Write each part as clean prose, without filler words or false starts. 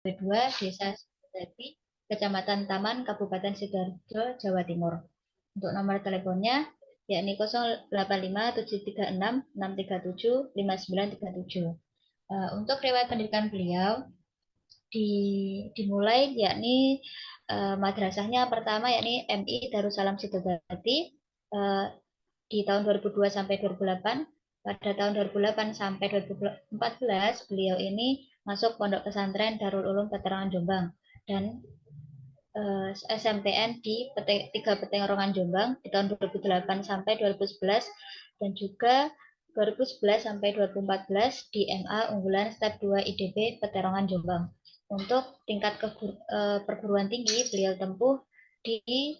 2, Desa Sukajadi, Kecamatan Taman, Kabupaten Sidoarjo, Jawa Timur. Untuk nomor teleponnya yakni 085736637597. Untuk riwayat pendidikan beliau dimulai yakni madrasahnya pertama yakni MI Darussalam Sidodadi di tahun 2002 sampai 2008. Pada tahun 2008 sampai 2014 beliau ini masuk Pondok Pesantren Darul Ulum Veteran Jombang dan SMPN di 3 Peterongan Jombang di tahun 2008 sampai 2011 dan juga 2011 sampai 2014 di MA Unggulan Step 2 IDB Peterongan Jombang. Untuk tingkat perguruan tinggi beliau tempuh di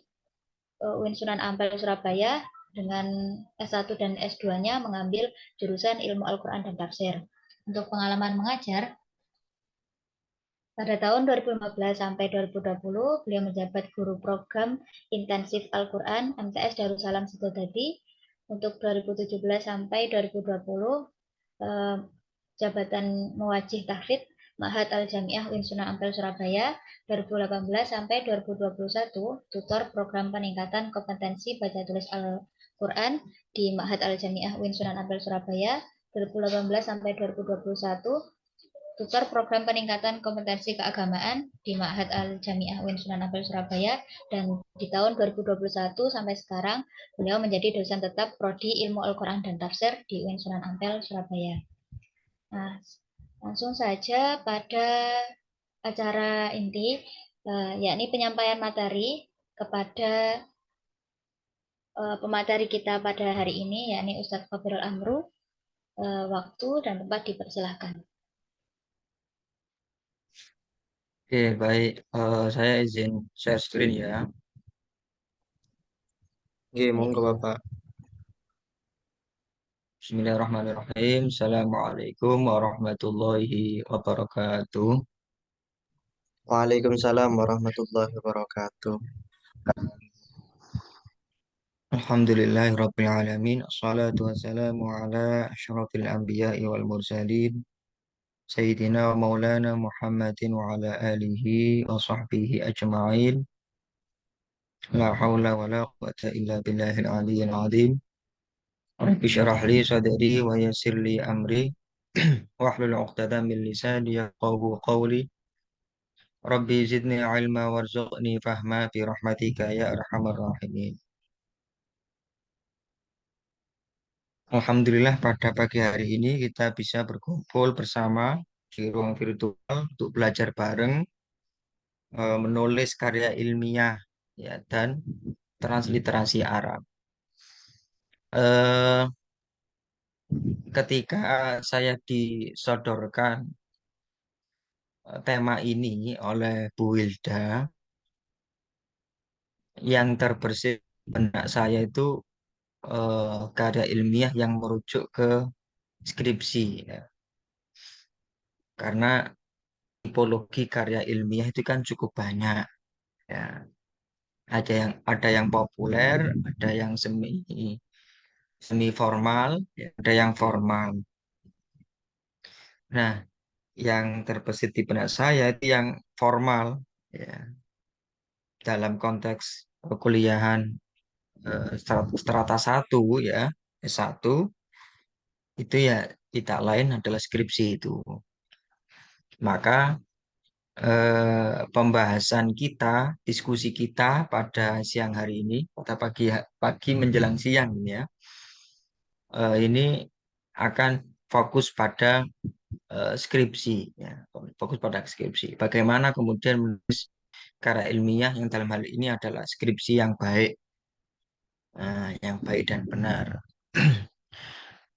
UIN Sunan Ampel Surabaya dengan S1 dan S2-nya mengambil jurusan Ilmu Al-Quran dan Tafsir. Untuk pengalaman mengajar, pada tahun 2015 sampai 2020, beliau menjabat guru program intensif Al-Quran MTS Darussalam Sidodadi. Untuk 2017 sampai 2020, jabatan Muwajjih Tahfidz Ma'had Al-Jamiah UIN Sunan Ampel Surabaya. 2018 sampai 2021, tutor program peningkatan kompetensi baca tulis Al-Quran di Ma'had Al-Jamiah UIN Sunan Ampel Surabaya. 2018 sampai 2021, tutor program peningkatan kompetensi keagamaan di Ma'had Al-Jamiah UIN Sunan Ampel Surabaya, dan di tahun 2021 sampai sekarang beliau menjadi dosen tetap Prodi Ilmu Al-Quran dan Tafsir di UIN Sunan Ampel Surabaya. Nah, langsung saja pada acara inti, yakni penyampaian materi kepada pemateri kita pada hari ini, yakni Ustadz Fabirul Amru. Waktu dan tempat dipersilahkan. Oke, baik. Saya izin share screen ya. Oke, monggo Bapak. Bismillahirrahmanirrahim. Assalamualaikum warahmatullahi wabarakatuh. Waalaikumsalam warahmatullahi wabarakatuh. Alhamdulillahirabbil alamin. Assalatu wassalamu ala asyrafil anbiya'i wal mursalin. Sayyidina wa maulana Muhammadin wa ala alihi wa sahbihi ajma'in. La hawla wa la quwwata illa billahil aliyyil azim. Rabbi syrah li sadri wa yassir li amri wahlul 'uqdatam min lisani yafqahu qawli. Rabbi zidni ilma warzuqni fahma bi rahmatika ya arhamar rahimin. Alhamdulillah pada pagi hari ini kita bisa berkumpul bersama di ruang virtual untuk belajar bareng menulis karya ilmiah ya dan transliterasi Arab. Eh, Ketika saya disodorkan tema ini oleh Bu Wilda, yang terbersit benak saya itu karya ilmiah yang merujuk ke skripsi ya. Karena tipologi karya ilmiah itu kan cukup banyak ya. Ada yang populer, ada yang semi formal, ya, ada yang formal. Nah, yang terbersit di benak saya itu yang formal ya. Dalam konteks perkuliahan strata 1 ya, S1 itu ya tidak lain adalah skripsi itu. Maka pembahasan kita, diskusi kita pada siang hari ini, pada pagi menjelang siang ini ya, ini akan fokus pada skripsi, ya, fokus pada skripsi. Bagaimana kemudian menulis karya ilmiah yang dalam hal ini adalah skripsi yang baik dan benar.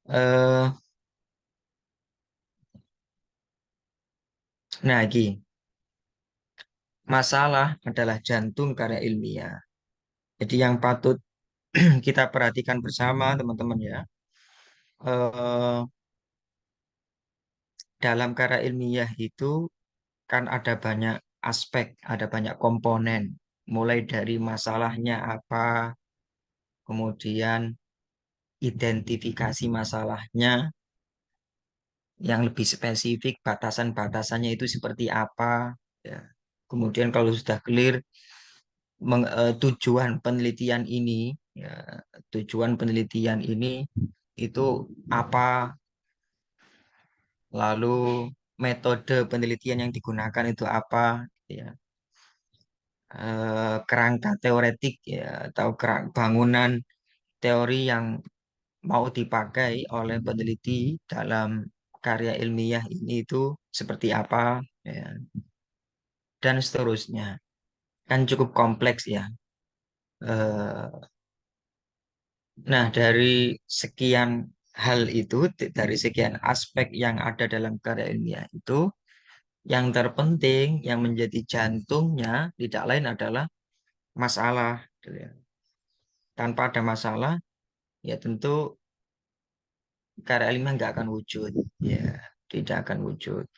Eh, nah, ini masalah adalah jantung karya ilmiah. Jadi yang patut kita perhatikan bersama teman-teman ya. Eh, Dalam karya ilmiah itu kan ada banyak aspek, ada banyak komponen. Mulai dari masalahnya apa, kemudian identifikasi masalahnya, yang lebih spesifik, batasan-batasannya itu seperti apa. Ya. Kemudian kalau sudah clear tujuan penelitian ini, ya, tujuan penelitian ini itu apa, lalu metode penelitian yang digunakan itu apa, ya. Kerangka teoretik ya atau bangunan teori yang mau dipakai oleh peneliti dalam karya ilmiah ini itu seperti apa, ya, dan seterusnya. Kan cukup kompleks ya. Eh, Nah, dari sekian hal itu, dari sekian aspek yang ada dalam karya ilmiah itu, yang terpenting, yang menjadi jantungnya tidak lain adalah masalah, gitu ya. Tanpa ada masalah, ya tentu karya ilmiah nggak akan wujud, ya, tidak akan wujud.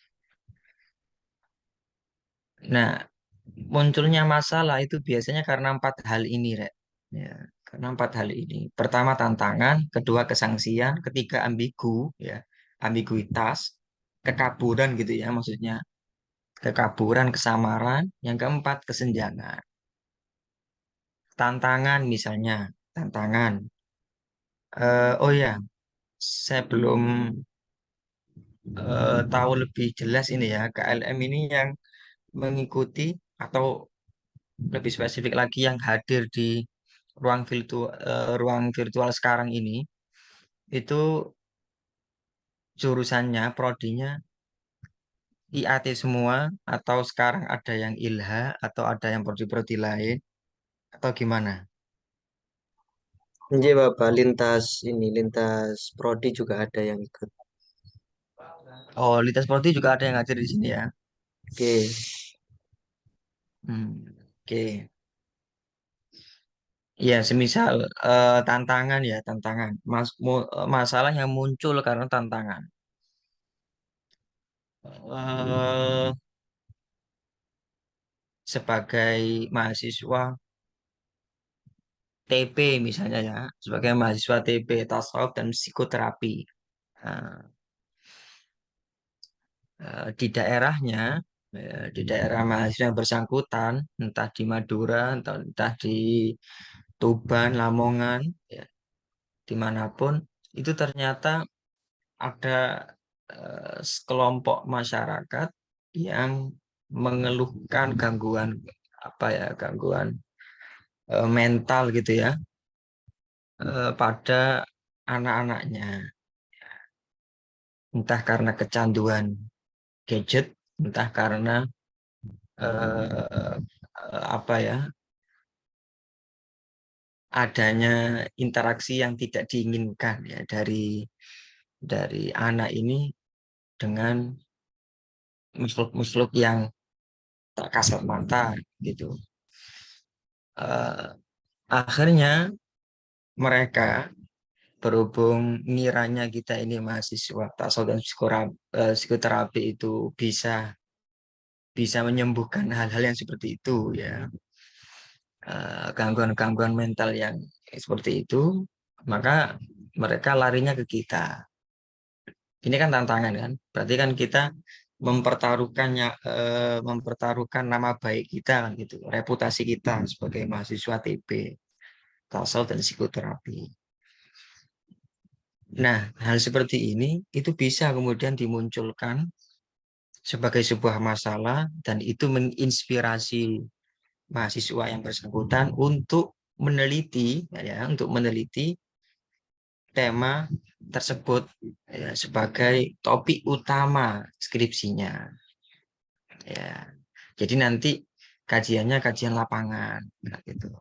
Nah, munculnya masalah itu biasanya karena empat hal ini, Rek. Ya, karena empat hal ini. Pertama tantangan, kedua kesangsian, ketiga ambigu, ya, ambiguitas, kekaburan gitu ya maksudnya, kekaburan, kesamaran, yang keempat kesenjangan. Tantangan misalnya, tantangan. Oh ya, saya belum tahu lebih jelas ini ya, KLM ini yang mengikuti atau lebih spesifik lagi yang hadir di ruang virtual sekarang ini itu jurusannya prodinya IAT semua atau sekarang ada yang ILHA atau ada yang prodi-prodi lain atau gimana? Iya Bapak, lintas prodi juga ada yang ikut. Oh, lintas prodi juga ada yang hadir di sini ya. Oke, Oke. Ya, semisal tantangan ya, tantangan. Masalah yang muncul karena tantangan. Eh, Sebagai mahasiswa TP misalnya ya, sebagai mahasiswa TP tasawuf dan psikoterapi. Nah, di daerahnya, di daerah mahasiswa yang bersangkutan, entah di Madura, entah di Tuban, Lamongan, ya, dimanapun, itu ternyata ada sekelompok masyarakat yang mengeluhkan gangguan apa ya, gangguan mental gitu ya, pada anak-anaknya, entah karena kecanduan gadget, entah karena eh, apa ya, adanya interaksi yang tidak diinginkan ya dari anak ini dengan makhluk-makhluk yang tak kasat mata gitu. Eh, Akhirnya mereka berhubung ngiranya kita ini mahasiswa tasawuf dan psikoterapi itu bisa bisa menyembuhkan hal-hal yang seperti itu ya, gangguan-gangguan mental yang seperti itu, maka mereka larinya ke kita. Ini kan tantangan kan, berarti kan kita mempertaruhkan nama baik kita kan gitu, reputasi kita sebagai mahasiswa TP tasawuf dan psikoterapi. Nah, hal seperti ini itu bisa kemudian dimunculkan sebagai sebuah masalah dan itu menginspirasi mahasiswa yang bersangkutan untuk meneliti tema tersebut ya, sebagai topik utama skripsinya ya. Jadi nanti kajiannya kajian lapangan gitu.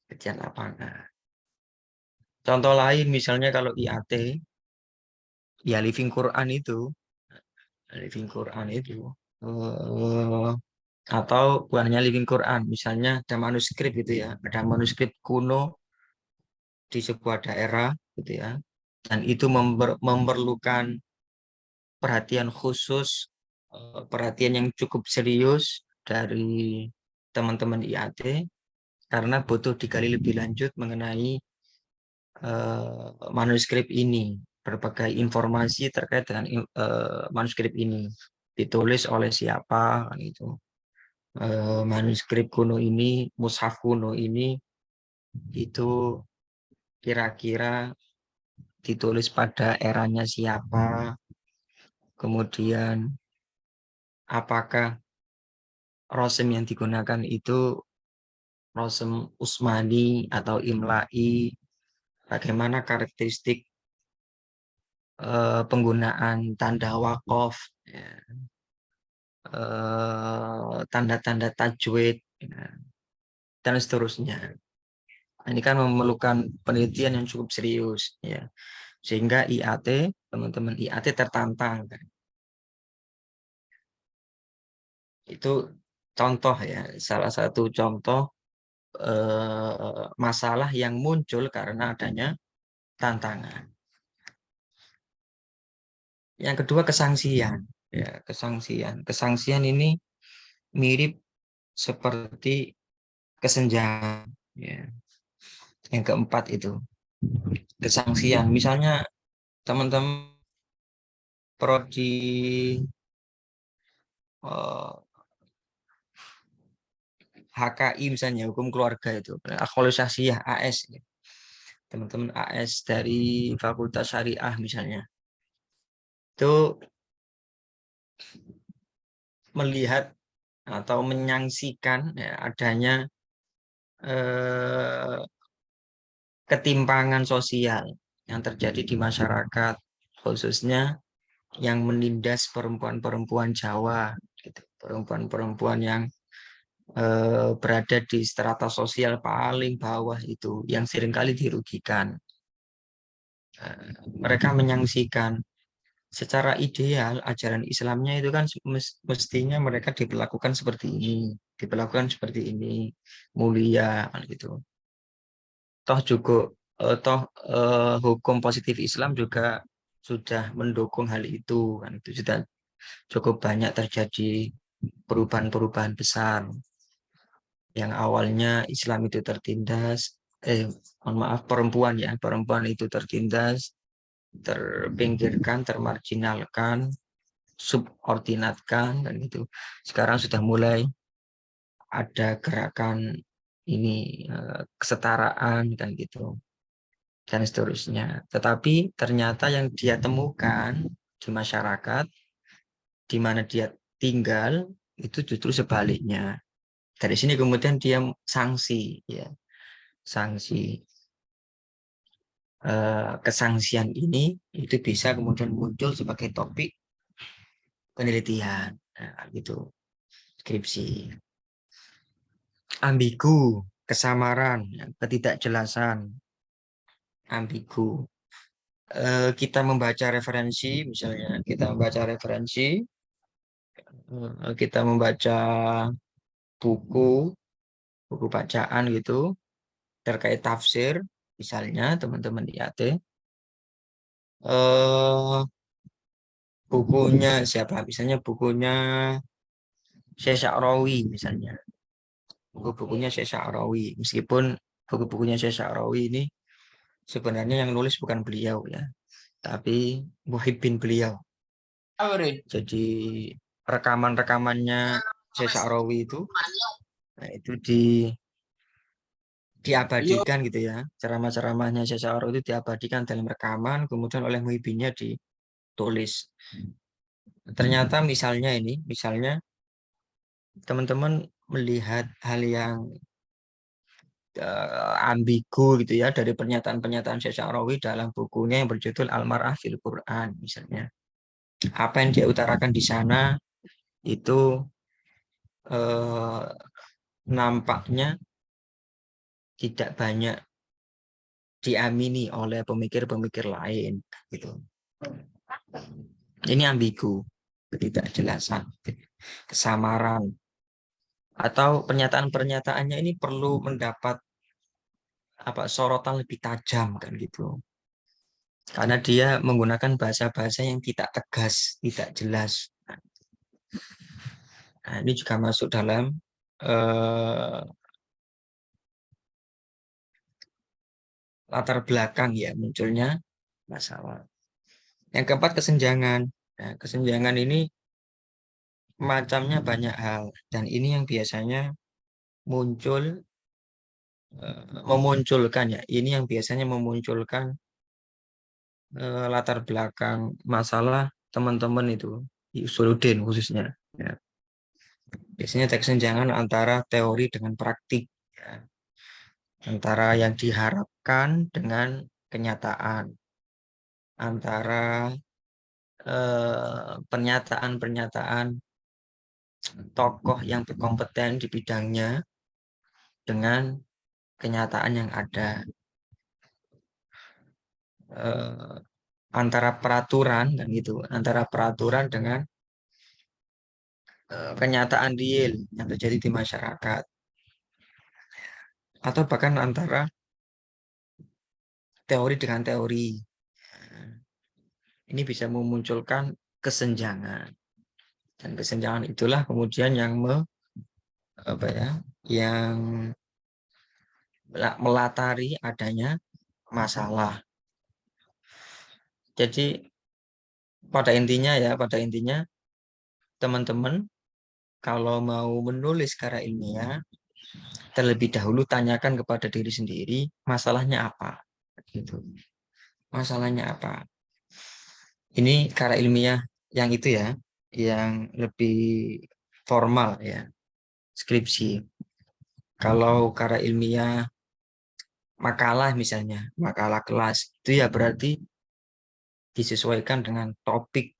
Kajian lapangan. Contoh lain misalnya kalau IAT ya living Quran itu eh, atau bukan hanya living Quran, misalnya ada manuskrip gitu ya, ada manuskrip kuno di sebuah daerah gitu ya, dan itu memerlukan perhatian khusus, perhatian yang cukup serius dari teman-teman IAT karena butuh digali lebih lanjut mengenai manuskrip ini. berbagai informasi terkait dengan manuskrip ini. Ditulis oleh siapa, kan itu. Manuskrip kuno ini, mushaf kuno ini, itu kira-kira ditulis pada eranya siapa, kemudian apakah rosem yang digunakan itu rosem Usmani atau Imla'i, bagaimana karakteristik penggunaan tanda wakof, ya, tanda-tanda tajwid, ya, dan seterusnya. Ini kan memerlukan penelitian yang cukup serius, ya, sehingga IAT, teman-teman IAT tertantang. Kan? Itu contoh ya, salah satu contoh masalah yang muncul karena adanya tantangan. Yang kedua kesangsian, ya kesangsian. Kesangsian ini mirip seperti kesenjangan. Ya. Yang keempat itu kesangsian. Misalnya teman-teman prodi HKI misalnya hukum keluarga itu, akholisasiyah AS. Teman-teman AS dari Fakultas Syariah misalnya. Itu melihat atau menyangsikan ya, adanya ketimpangan sosial yang terjadi di masyarakat, khususnya yang menindas perempuan-perempuan Jawa, gitu. Perempuan-perempuan yang berada di strata sosial paling bawah itu, yang seringkali dirugikan. Mereka menyangsikan secara ideal ajaran Islamnya itu kan mestinya mereka diperlakukan seperti ini, mulia, gitu. Toh juga hukum positif Islam juga sudah mendukung hal itu, kan itu sudah cukup banyak terjadi perubahan-perubahan besar. Yang awalnya Islam itu tertindas, mohon maaf, perempuan itu tertindas, terpinggirkan, termarginalkan, subordinatkan, dan itu sekarang sudah mulai ada gerakan ini kesetaraan, kan gitu, dan seterusnya. Tetapi ternyata yang dia temukan di masyarakat di mana dia tinggal itu justru sebaliknya. Dari sini kemudian dia sanksi, ya, sanksi. Kesangsian ini itu bisa kemudian muncul sebagai topik penelitian, nah, gitu, skripsi. Ambigu, kesamaran, ketidakjelasan, ambigu. Kita membaca referensi, misalnya kita membaca referensi, kita membaca buku, buku bacaan gitu, terkait tafsir, misalnya teman-teman IAT, bukunya siapa? Misalnya bukunya Syekh Sya'rawi misalnya. Buku-bukunya Syekh Sya'rawi. Meskipun buku-bukunya Syekh Sya'rawi ini sebenarnya yang nulis bukan beliau ya, tapi muhibbin beliau. Jadi rekaman-rekamannya Syekh Sya'rawi itu, nah itu diabadikan gitu ya. Ceramah-ceramahnya Syekh Sya'rawi itu diabadikan dalam rekaman, kemudian oleh muhibbinnya ditulis. Ternyata misalnya teman-teman melihat hal yang ambigu gitu ya dari pernyataan-pernyataan Syekh Sya'rawi dalam bukunya yang berjudul Al-Mar'ah fil Quran misalnya. Apa yang dia utarakan di sana itu nampaknya tidak banyak diamini oleh pemikir-pemikir lain gitu. Ini ambigu, ketidakjelasan, kesamaran, atau pernyataan-pernyataannya ini perlu mendapat sorotan lebih tajam kan gitu. Karena dia menggunakan bahasa-bahasa yang tidak tegas, tidak jelas. Nah, ini juga masuk dalam latar belakang ya munculnya masalah. Yang keempat, kesenjangan. Nah, kesenjangan ini macamnya banyak hal, dan ini yang biasanya muncul memunculkan ya. Ini yang biasanya memunculkan latar belakang masalah teman-teman itu di Usuluddin khususnya. Ya. Biasanya kesenjangan antara teori dengan praktik, ya. Antara yang diharapkan dengan kenyataan, antara pernyataan-pernyataan tokoh yang berkompeten di bidangnya dengan kenyataan yang ada, antara peraturan dan gitu, antara peraturan dengan kenyataan real yang terjadi di masyarakat, atau bahkan antara teori dengan teori. Ini bisa memunculkan kesenjangan, dan kesenjangan itulah kemudian yang yang melatari adanya masalah. Jadi pada intinya teman-teman kalau mau menulis secara ilmiah, terlebih dahulu tanyakan kepada diri sendiri, masalahnya apa? Gitu. Masalahnya apa? Ini karya ilmiah yang itu ya, yang lebih formal ya, skripsi. Kalau karya ilmiah makalah misalnya, makalah kelas, itu ya berarti disesuaikan dengan topik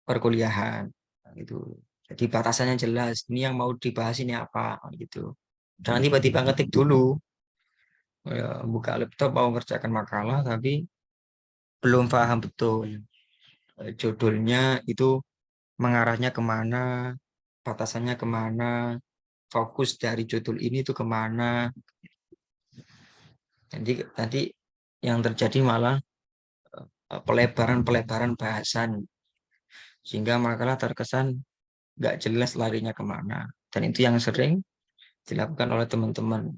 perkuliahan gitu. Jadi batasannya jelas, ini yang mau dibahas ini apa gitu. Jangan tiba-tiba ngetik dulu, ya, buka laptop mau ngerjakan makalah tapi belum paham betul judulnya itu mengarahnya kemana, batasannya kemana, fokus dari judul ini itu kemana. Jadi nanti yang terjadi malah pelebaran bahasan, sehingga makalah terkesan nggak jelas larinya kemana. Dan itu yang sering dilakukan oleh teman-teman.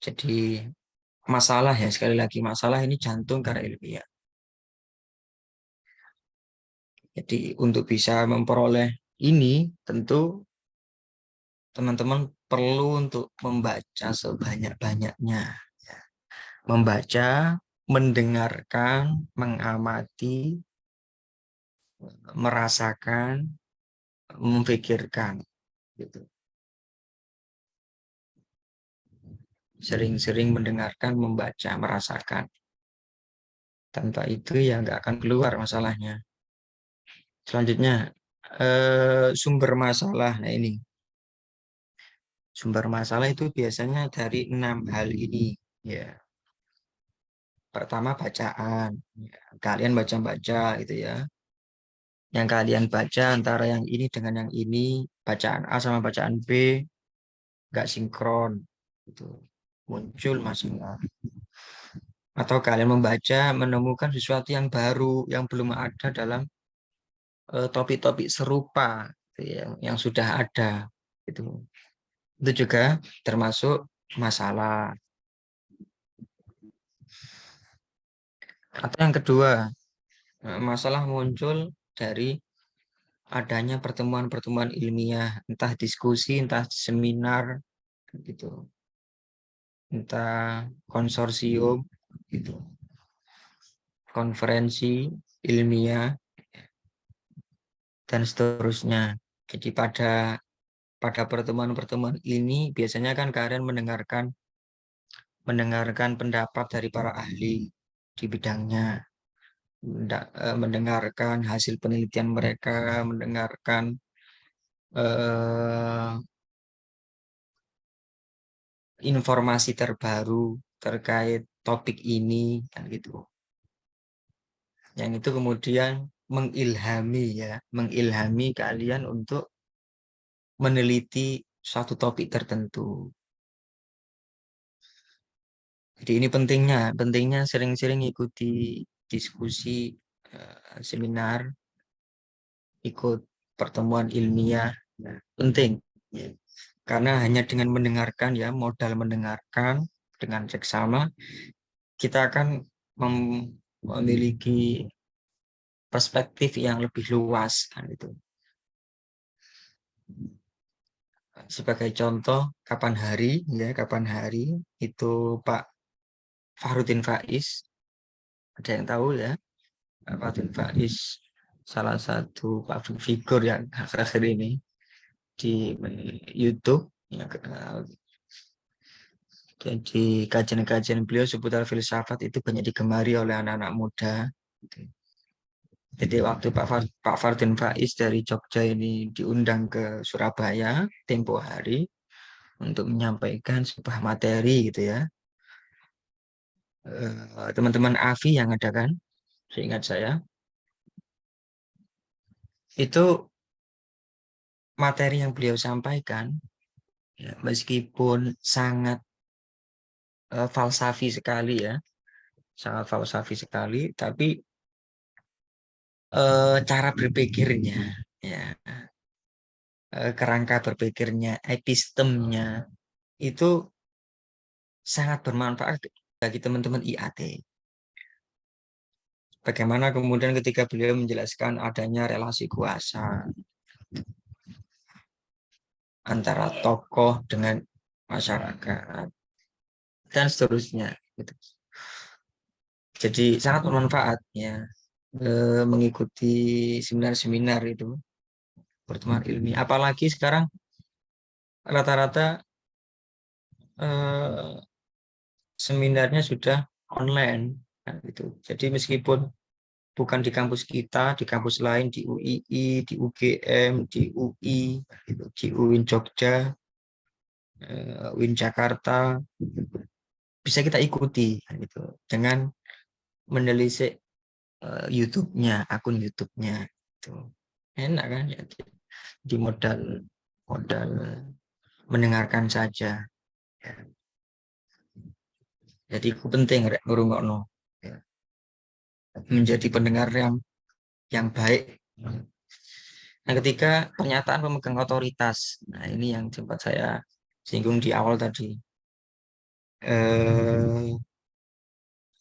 Jadi masalah ya, sekali lagi masalah ini jantung karya ilmiah. Jadi untuk bisa memperoleh ini tentu teman-teman perlu untuk membaca sebanyak-banyaknya. Membaca, mendengarkan, mengamati, merasakan, memikirkan. Gitu. Sering-sering mendengarkan, membaca, merasakan. Tanpa itu ya nggak akan keluar masalahnya. Selanjutnya, sumber masalah. Nah ini, sumber masalah itu biasanya dari 6 hal ini. Ya, pertama bacaan. Ya, kalian baca-baca gitu ya. Yang kalian baca antara yang ini dengan yang ini, bacaan A sama bacaan B nggak sinkron, itu muncul masalah. Atau kalian membaca menemukan sesuatu yang baru yang belum ada dalam topik-topik serupa gitu ya, yang sudah ada, itu juga termasuk masalah. Atau yang kedua, masalah muncul dari adanya pertemuan-pertemuan ilmiah, entah diskusi, entah seminar, gitu, entah konsorsium, gitu, konferensi ilmiah dan seterusnya. Jadi pada pertemuan-pertemuan ini biasanya kan kalian mendengarkan pendapat dari para ahli di bidangnya, mendengarkan hasil penelitian mereka, mendengarkan eh, informasi terbaru terkait topik ini kan gitu. Yang itu kemudian mengilhami kalian untuk meneliti suatu topik tertentu. Jadi ini pentingnya sering-sering ikuti diskusi, seminar, ikut pertemuan ilmiah, penting. Ya. Karena hanya dengan mendengarkan modal mendengarkan dengan seksama, kita akan memiliki perspektif yang lebih luas kan itu. Sebagai contoh, kapan hari itu Pak Fahrudin Faiz, ada yang tahu ya, Pak Fahrudin Faiz salah satu public figure yang akhir-akhir ini di YouTube ya, jadi kajian-kajian beliau seputar filsafat itu banyak digemari oleh anak-anak muda. Jadi waktu Pak Fardin Faiz dari Jogja ini diundang ke Surabaya tempo hari untuk menyampaikan sebuah materi gitu ya. Teman-teman AFI yang ada kan, seingat saya, itu materi yang beliau sampaikan, ya, meskipun sangat falsafi sekali ya, sangat falsafi sekali, tapi cara berpikirnya, ya, kerangka berpikirnya, epistemnya itu sangat bermanfaat bagi teman-teman IAT. Bagaimana kemudian ketika beliau menjelaskan adanya relasi kuasa antara tokoh dengan masyarakat dan seterusnya. Gitu. Jadi sangat bermanfaat ya mengikuti seminar-seminar itu, pertemuan ilmiah. Apalagi sekarang rata-rata seminarnya sudah online kan, gitu. Jadi meskipun bukan di kampus kita, di kampus lain, di UII, di UGM, di UI, gitu, di UIN Jogja, UIN Jakarta, bisa kita ikuti gitu, dengan menelisik YouTube-nya, akun YouTube-nya. Gitu. Enak kan ya, di modal mendengarkan saja. Ya. Jadi itu penting ngrungokno. Ya. Menjadi pendengar yang baik. Nah, ketika pernyataan pemegang otoritas, nah ini yang sempat saya singgung di awal tadi.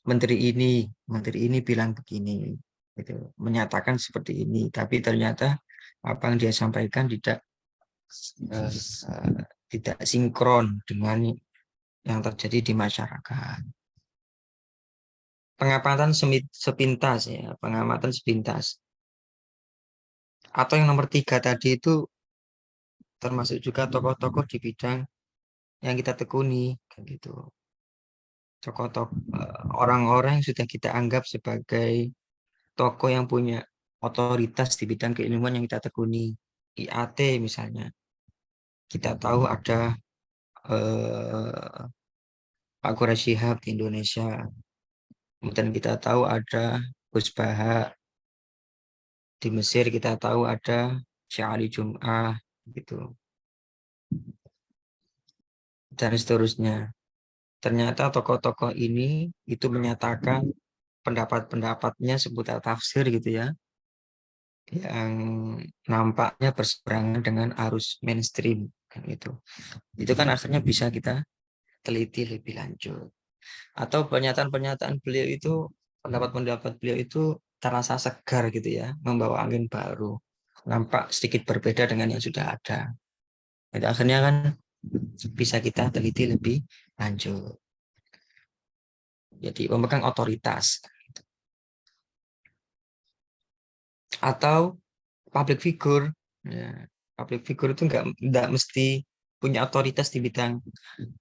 Menteri ini bilang begini, gitu, menyatakan seperti ini, tapi ternyata apa yang dia sampaikan tidak sinkron dengan yang terjadi di masyarakat. Pengamatan sepintas ya, pengamatan sepintas. Atau yang nomor 3 tadi itu termasuk juga tokoh-tokoh di bidang yang kita tekuni, kan gitu. Tokoh-tokoh orang-orang yang sudah kita anggap sebagai tokoh yang punya otoritas di bidang keilmuan yang kita tekuni. IAT misalnya. Kita tahu ada Pak Quraish Shihab di Indonesia. Kemudian kita tahu ada Gus Baha. Di Mesir kita tahu ada Syekh Ali Jum'ah gitu. Dan seterusnya. Ternyata tokoh-tokoh ini itu menyatakan pendapat-pendapatnya seputar tafsir gitu ya, yang nampaknya berseberangan dengan arus mainstream kan itu. Itu kan akhirnya bisa kita teliti lebih lanjut. Atau pernyataan-pernyataan beliau itu, pendapat-pendapat beliau itu terasa segar gitu ya, membawa angin baru. Nampak sedikit berbeda dengan yang sudah ada. Jadi akhirnya kan bisa kita teliti lebih lanjut. Jadi pemegang otoritas. Atau public figure. Ya, public figure itu nggak mesti punya otoritas di bidang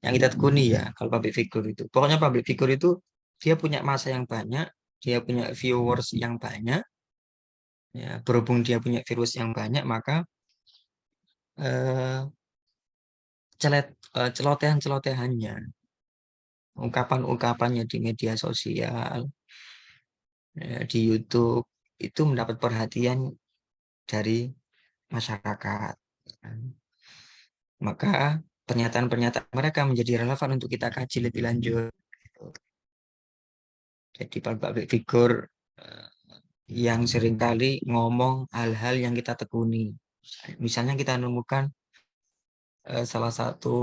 yang kita tekuni ya. Kalau public figure itu, pokoknya public figure itu dia punya massa yang banyak, dia punya viewers yang banyak. Ya, berhubung dia punya viewers yang banyak, maka celotehan-celotehannya, ungkapan-ungkapannya di media sosial, di YouTube itu mendapat perhatian dari masyarakat. Maka pernyataan-pernyataan mereka menjadi relevan untuk kita kaji lebih lanjut. Jadi public figure yang seringkali ngomong hal-hal yang kita tekuni. Misalnya kita menemukan salah satu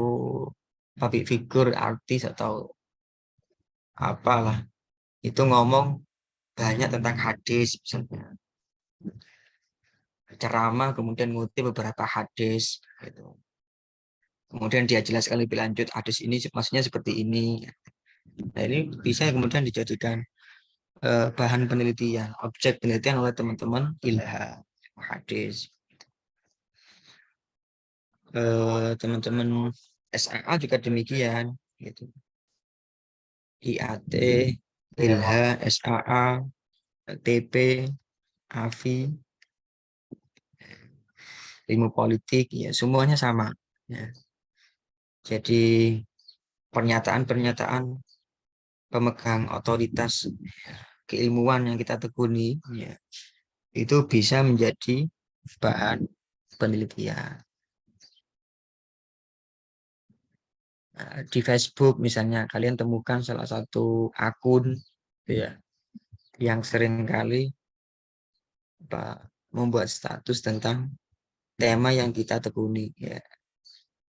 public figure artis atau apalah itu ngomong banyak tentang hadis, misalnya ceramah, kemudian ngutip beberapa hadis, gitu. Kemudian dia jelaskan lebih lanjut, hadis ini maksudnya seperti ini. Nah, ini bisa kemudian dijadikan bahan penelitian, objek penelitian oleh teman-teman ilham hadis. Teman-teman SAA juga demikian, gitu. IAT, ILHA, SAA, TP, AFI, ilmu politik, ya semuanya sama. Ya. Jadi pernyataan-pernyataan pemegang otoritas keilmuan yang kita tekuni, ya, itu bisa menjadi bahan penelitian. Di Facebook misalnya kalian temukan salah satu akun, ya, yang seringkali membuat status tentang tema yang kita tekuni, ya.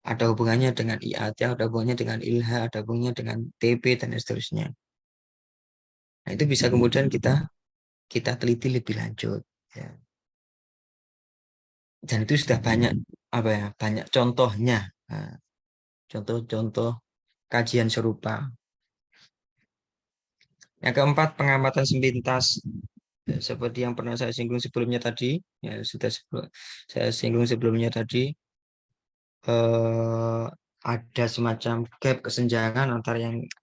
Ada hubungannya dengan IAT, ada hubungannya dengan ILHA, ada hubungannya dengan TP dan seterusnya. Nah, itu bisa kemudian kita teliti lebih lanjut, ya. Dan itu sudah banyak banyak contohnya. Nah, contoh-contoh kajian serupa. Yang keempat, pengamatan sepintas. Seperti yang pernah saya singgung sebelumnya tadi, ya sudah saya singgung sebelumnya tadi, ada semacam gap kesenjangan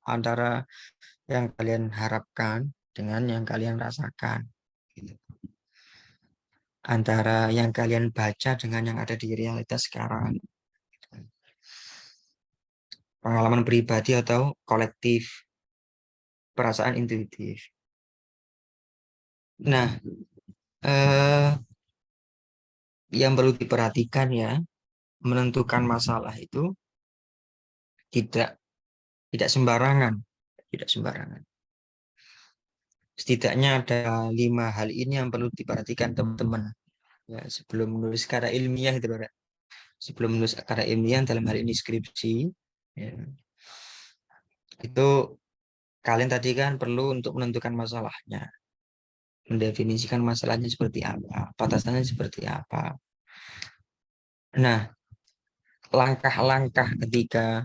antara yang kalian harapkan dengan yang kalian rasakan, gitu. Antara yang kalian baca dengan yang ada di realitas sekarang, pengalaman pribadi atau kolektif, perasaan intuitif. Nah, yang perlu diperhatikan, ya, menentukan masalah itu tidak sembarangan, tidak sembarangan. Setidaknya ada 5 hal ini yang perlu diperhatikan teman-teman, ya, sebelum menulis karya ilmiah itu, Pak. Sebelum menulis karya ilmiah dalam hal ini skripsi, ya, itu kalian tadi kan perlu untuk menentukan masalahnya, mendefinisikan masalahnya seperti apa, batasannya seperti apa. Nah, langkah-langkah ketika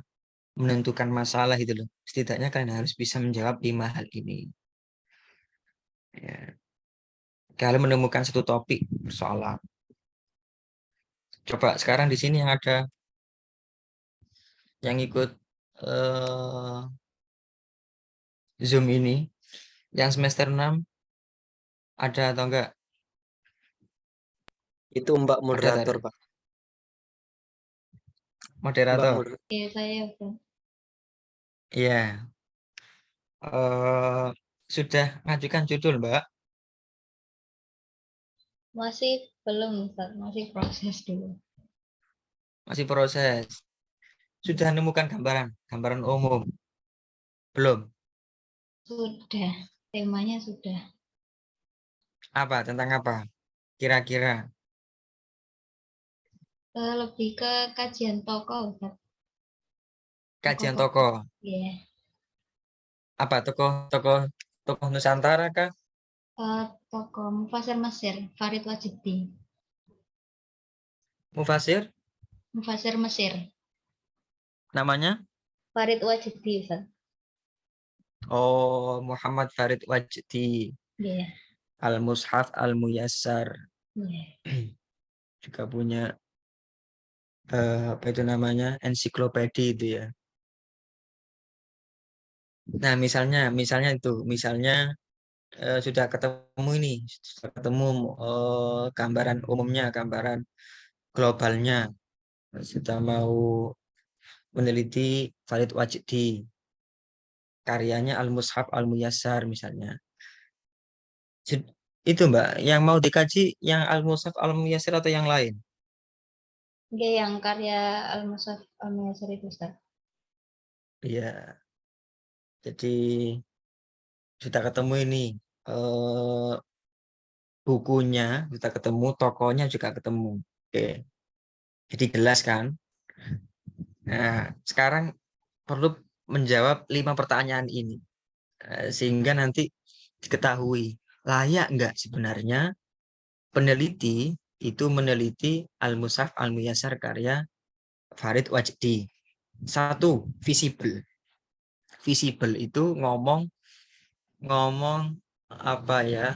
menentukan masalah itu loh, setidaknya kalian harus bisa menjawab 5 hal ini. Ya. Kalian menemukan satu topik persoalan. Coba sekarang di sini yang ada yang ikut Zoom ini, yang semester 6 ada atau enggak? Itu Mbak Ada moderator, tadi Pak. Mbak moderator. moderator. Iya, saya Bang. Iya. Sudah ngajukan judul, Mbak? Masih belum, Ustaz. Masih proses dulu. Masih proses. Sudah menemukan gambaran umum? Belum? Sudah, temanya sudah. Apa? Tentang apa? Kira-kira? Lebih ke kajian tokoh, Ustaz. Kajian Tokoh-tokoh. tokoh. Iya. Apa tokoh Nusantara kah? Tokoh Mufasir Mesir, Farid Wajidi. Mufasir? Mufasir Mesir, Namanya? Farid Wajidi, Ustaz. Oh, Muhammad Farid Wajdi. Iya. Al-Mushaf Al-Muyassar. Iya. Juga punya apa itu namanya, ensiklopedi itu, ya. Nah, misalnya sudah ketemu ini, sudah ketemu gambaran umumnya, gambaran globalnya, sudah mau meneliti Farid Wajdi, karyanya Al-Mushaf Al-Muyassar misalnya. Itu, Mbak, yang mau dikaji yang Al-Mushaf Al-Muyassar atau yang lain? Dia yang karya Al-Musaf Al-Muyassar itu, Ustaz. Iya, jadi sudah ketemu ini eh, bukunya, sudah ketemu tokonya, juga ketemu. Oke, jadi jelas kan? Nah, sekarang perlu menjawab 5 pertanyaan ini, sehingga nanti diketahui layak nggak sebenarnya peneliti itu meneliti Al-Mushaf Al-Muyassar karya Farid Wajdi. Satu, visible. Visible itu ngomong apa ya?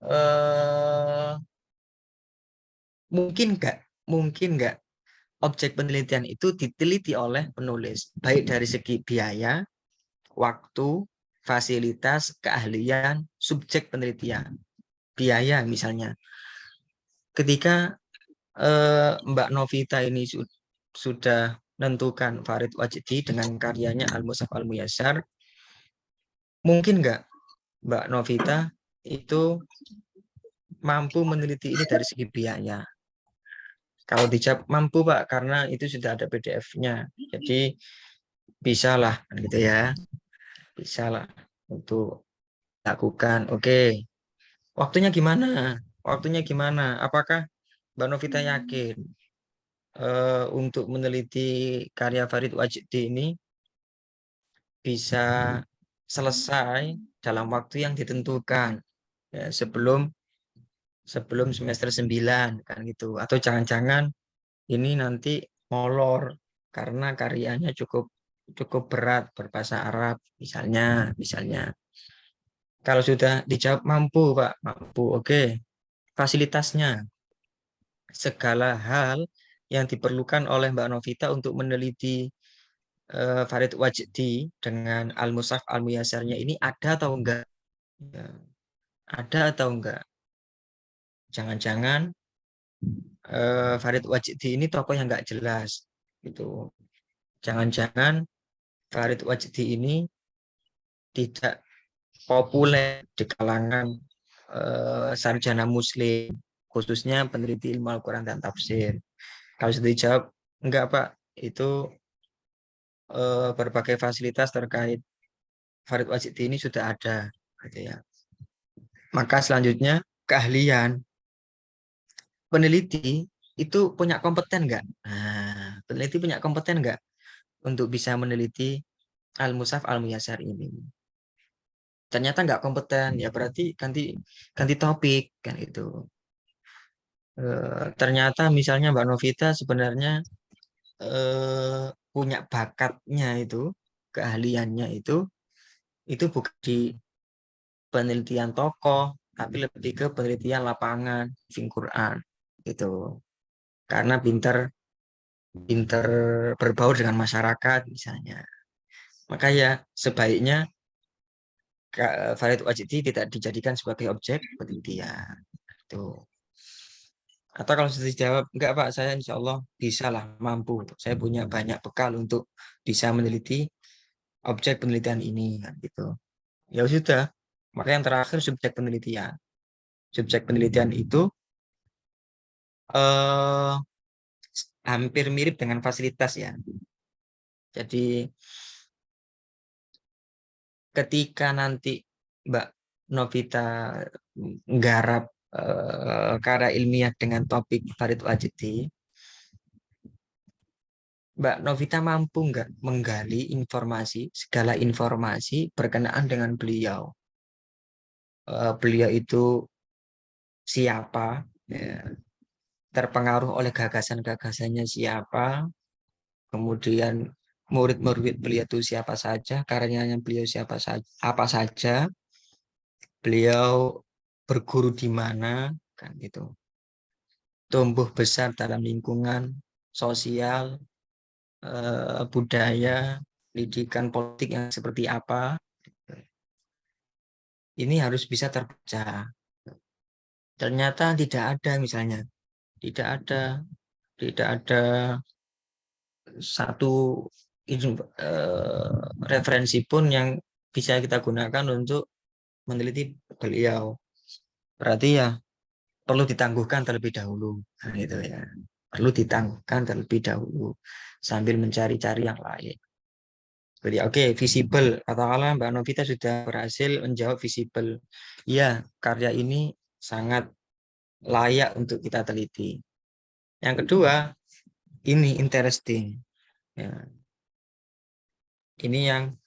Eh mungkin nggak objek penelitian itu diteliti oleh penulis, baik dari segi biaya, waktu, fasilitas, keahlian, subjek penelitian. Biaya misalnya, ketika Mbak Novita ini sudah menentukan Farid Wajdi dengan karyanya Al-Mushaf Al-Muyassar, mungkin nggak Mbak Novita itu mampu meneliti ini dari segi biaya? Kalau dijawab mampu Pak, karena itu sudah ada PDF-nya. Jadi bisa lah gitu ya. Bisa lah untuk lakukan. Oke. Waktunya gimana? Waktunya gimana? Apakah Mbak Novita yakin untuk meneliti karya Farid Wajdi ini bisa selesai dalam waktu yang ditentukan ya, sebelum semester 9 kan gitu, atau jangan-jangan ini nanti molor karena karyanya cukup cukup berat berbahasa Arab misalnya. Kalau sudah dijawab mampu Pak, mampu, oke. Fasilitasnya, segala hal yang diperlukan oleh Mbak Novita untuk meneliti Farid Wajdi dengan Al-Mushaf Al-Muyassarnya ini ada atau enggak? Ya, ada atau enggak? Jangan-jangan Farid Wajdi ini tokoh yang enggak jelas gitu. Jangan-jangan Farid Wajdi ini tidak populer di kalangan sarjana muslim, khususnya peneliti ilmu Al-Quran dan tafsir. Kalau sudah dijawab enggak Pak, itu berbagai fasilitas terkait Farid Wajdi ini sudah ada gitu ya. Maka selanjutnya keahlian. Peneliti itu punya kompeten nggak? Nah, peneliti punya kompeten nggak untuk bisa meneliti Al-Mushaf Al-Muyassar ini? Ternyata nggak kompeten, ya berarti ganti ganti topik kan itu. Ternyata misalnya Mbak Novita sebenarnya punya bakatnya itu, keahliannya itu bukan di penelitian tokoh, tapi lebih ke penelitian lapangan, hifdzul Quran gitu. Karena pinter pinter berbaur dengan masyarakat misalnya. Maka ya sebaiknya Farid Wajdi tidak dijadikan sebagai objek penelitian. Tuh. Atau kalau sudah dijawab, enggak Pak, saya insya Allah bisa lah, mampu. Saya punya banyak bekal untuk bisa meneliti objek penelitian ini. Kan, gitu. Ya sudah, maka yang terakhir subjek penelitian. Subjek penelitian itu eh, hampir mirip dengan fasilitas ya. Jadi ketika nanti Mbak Novita nggarap karya ilmiah dengan topik Farid Wajdi, Mbak Novita mampu nggak menggali informasi, segala informasi berkenaan dengan beliau. Beliau itu siapa, ya, terpengaruh oleh gagasan-gagasannya siapa, kemudian murid-murid beliau itu siapa saja, karyanya beliau siapa saja, apa saja, beliau berguru di mana, kan gitu. Tumbuh besar dalam lingkungan sosial, budaya, pendidikan politik yang seperti apa. Ini harus bisa terbaca. Ternyata tidak ada misalnya, tidak ada tidak ada satu referensi pun yang bisa kita gunakan untuk meneliti beliau. Berarti ya perlu ditangguhkan terlebih dahulu, nah, gitu ya. Perlu ditangguhkan terlebih dahulu sambil mencari-cari yang lain. Jadi oke, visible. Katakanlah Mbak Novita sudah berhasil menjawab visible. Ya, karya ini sangat layak untuk kita teliti. Yang kedua, ini interesting. Ya, ini yang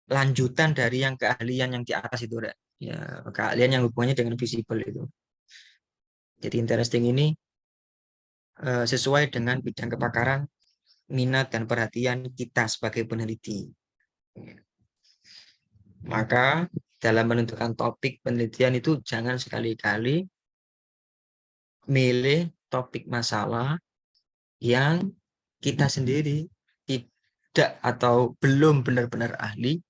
lanjutan dari yang keahlian yang di atas itu. Ya, keahlian yang hubungannya dengan visible itu. Jadi interesting ini sesuai dengan bidang kepakaran, minat dan perhatian kita sebagai peneliti. Maka dalam menentukan topik penelitian itu jangan sekali-kali milih topik masalah yang kita sendiri tidak atau belum benar-benar ahli,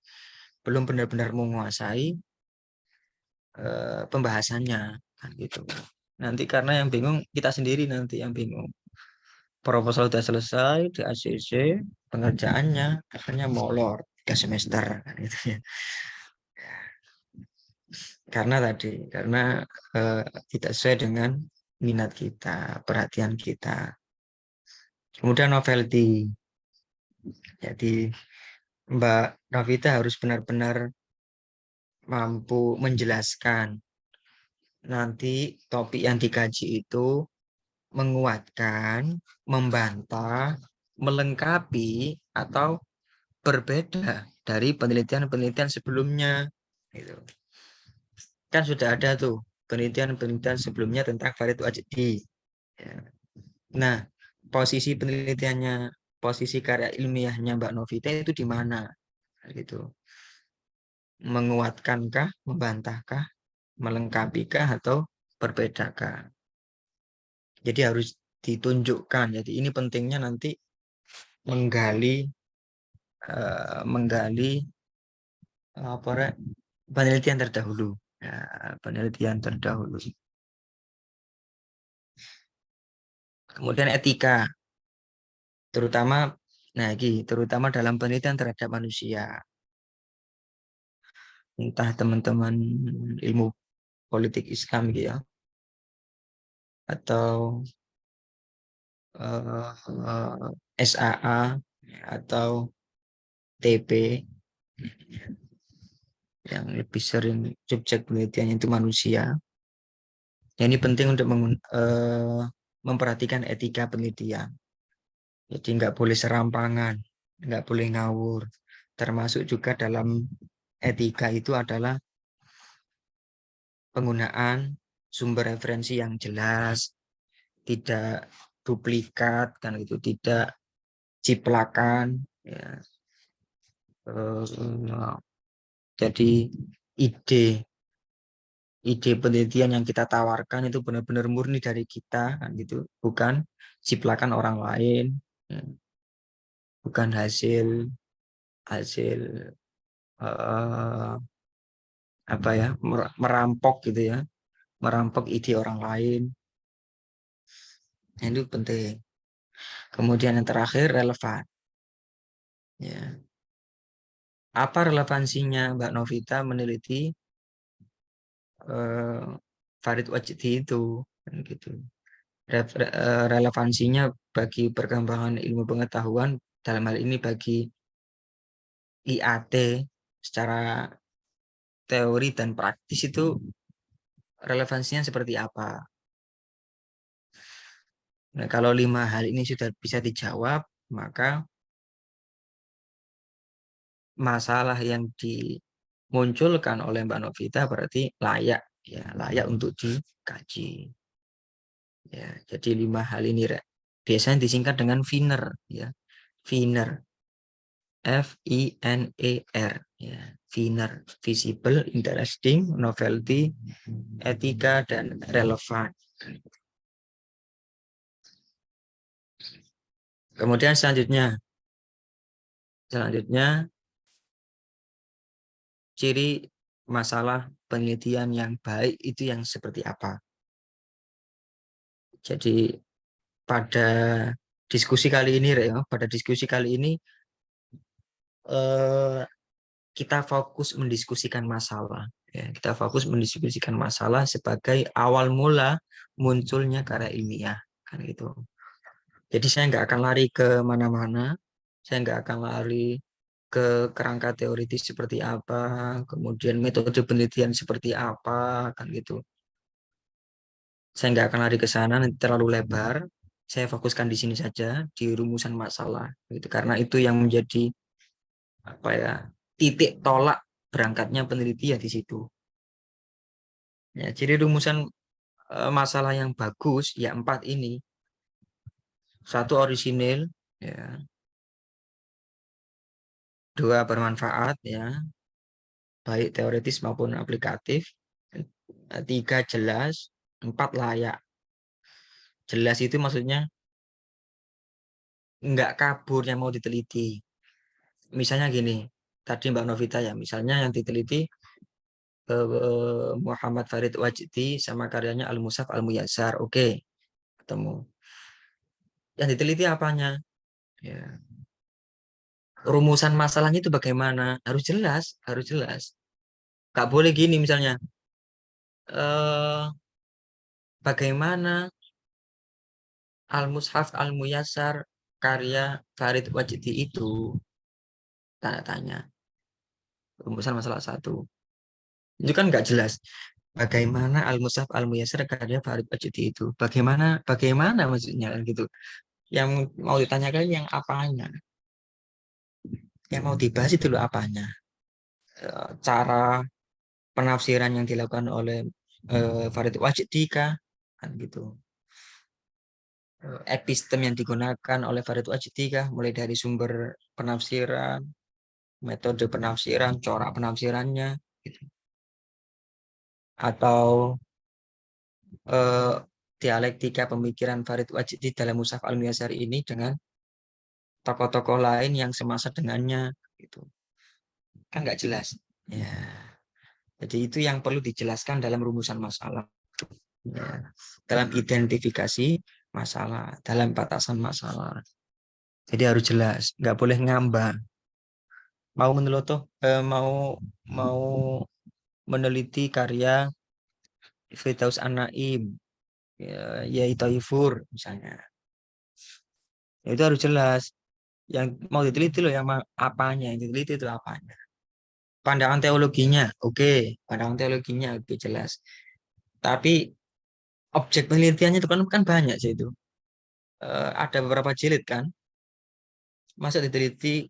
belum benar-benar menguasai pembahasannya, kan gitu. Nanti karena yang bingung kita sendiri, nanti yang bingung. Proposal sudah selesai di ACC, pengerjaannya akhirnya molor 3 semester, kan gitu ya. Karena tidak sesuai dengan minat kita, perhatian kita. Kemudian novelty. Jadi Mbak Novita harus benar-benar mampu menjelaskan nanti topik yang dikaji itu menguatkan, membantah, melengkapi, atau berbeda dari penelitian-penelitian sebelumnya. Gitu. Kan sudah ada tuh penelitian-penelitian sebelumnya tentang Farid Wajdi. Nah, posisi penelitiannya, posisi karya ilmiahnya Mbak Novita itu di mana? Gitu. Menguatkankah, membantahkah, melengkapikah, atau berbedakah? Jadi harus ditunjukkan. Jadi ini pentingnya nanti menggali penelitian terdahulu. Ya, penelitian terdahulu. Kemudian etika, terutama dalam penelitian terhadap manusia. Entah teman-teman ilmu politik Islam gitu ya, atau SAA atau TP yang lebih sering subjek penelitiannya itu manusia. Ya, ini penting untuk memperhatikan etika penelitian. Jadi nggak boleh serampangan, nggak boleh ngawur. Termasuk juga dalam etika itu adalah penggunaan sumber referensi yang jelas, tidak duplikat, kan itu tidak ciplakan. Ya. Jadi ide penelitian yang kita tawarkan itu benar-benar murni dari kita, kan gitu, bukan ciplakan orang lain, ya. Bukan hasil uh, merampok gitu ya, merampok ide orang lain. Nah, itu penting. Kemudian yang terakhir relevan. Ya. Apa relevansinya Mbak Novita meneliti Farid Wajdi itu, kan gitu. Relevansinya bagi perkembangan ilmu pengetahuan, dalam hal ini bagi IAT secara teori dan praktis itu relevansinya seperti apa? Nah, kalau 5 hal ini sudah bisa dijawab, maka masalah yang dimunculkan oleh Mbak Novita berarti layak untuk dikaji. Ya, jadi 5 hal ini biasanya disingkat dengan FINER, ya. FINER, FINER, ya. FINER, visible, interesting, novelty, etika, dan relevan. Kemudian selanjutnya ciri masalah penelitian yang baik itu yang seperti apa. Jadi pada diskusi kali ini, kita fokus mendiskusikan masalah. Ya, kita fokus mendiskusikan masalah sebagai awal mula munculnya karya ilmiah, kan gitu. Jadi saya nggak akan lari ke mana-mana, saya nggak akan lari ke kerangka teoritis seperti apa, kemudian metode penelitian seperti apa, kan gitu. Saya nggak akan lari ke sana, nanti terlalu lebar. Saya fokuskan di sini saja, di rumusan masalah, gitu. Karena itu yang menjadi titik tolak berangkatnya peneliti ya di situ. Ya, jadi rumusan masalah yang bagus ya 4 ini. Satu orisinil, ya. 2 bermanfaat, ya, baik teoritis maupun aplikatif. 3 jelas, 4 layak. Jelas itu maksudnya nggak kabur yang mau diteliti. Misalnya gini, tadi Mbak Novita ya, misalnya yang diteliti Muhammad Farid Wajdi sama karyanya Al-Mushaf Al-Muyassar. Oke, ketemu. Yang diteliti apanya? Ya. Rumusan masalahnya itu bagaimana? Harus jelas, harus jelas. Nggak boleh gini misalnya. eh Bagaimana Al-Mushaf Al-Muyassar karya Farid Wajdi itu? Tanda tanya. Rumusan masalah 1. Itu kan nggak jelas. Bagaimana Al-Mushaf Al-Muyassar karya Farid Wajdi itu? Bagaimana maksudnya kan gitu. Yang mau ditanyakan yang apanya? Yang mau dibahas itu loh apanya? Cara penafsiran yang dilakukan oleh Farid Wajdi kah? Kan gitu. Epistem yang digunakan oleh Farid Wajdi kah? Mulai dari sumber penafsiran, metode penafsiran, corak penafsirannya, gitu. Atau eh, dialektika pemikiran Farid Wajdi dalam Mushaf Al-Muyassar ini dengan tokoh-tokoh lain yang semasa dengannya, gitu. Kan nggak jelas. Ya, jadi itu yang perlu dijelaskan dalam rumusan masalah. Ya, dalam identifikasi masalah, dalam batasan masalah. Jadi harus jelas, nggak boleh ngambang. Mau menelotoh, mau meneliti karya Firdaus An-Naim, ya, Yai Thaifur misalnya. Ya, itu harus jelas. Yang mau diteliti loh, yang apanya, yang diteliti itu apanya. Pandangan teologinya, oke. Pandangan teologinya, oke, jelas. Tapi objek penelitiannya itu kan banyak sih itu. Ada beberapa jilid kan, masa diteliti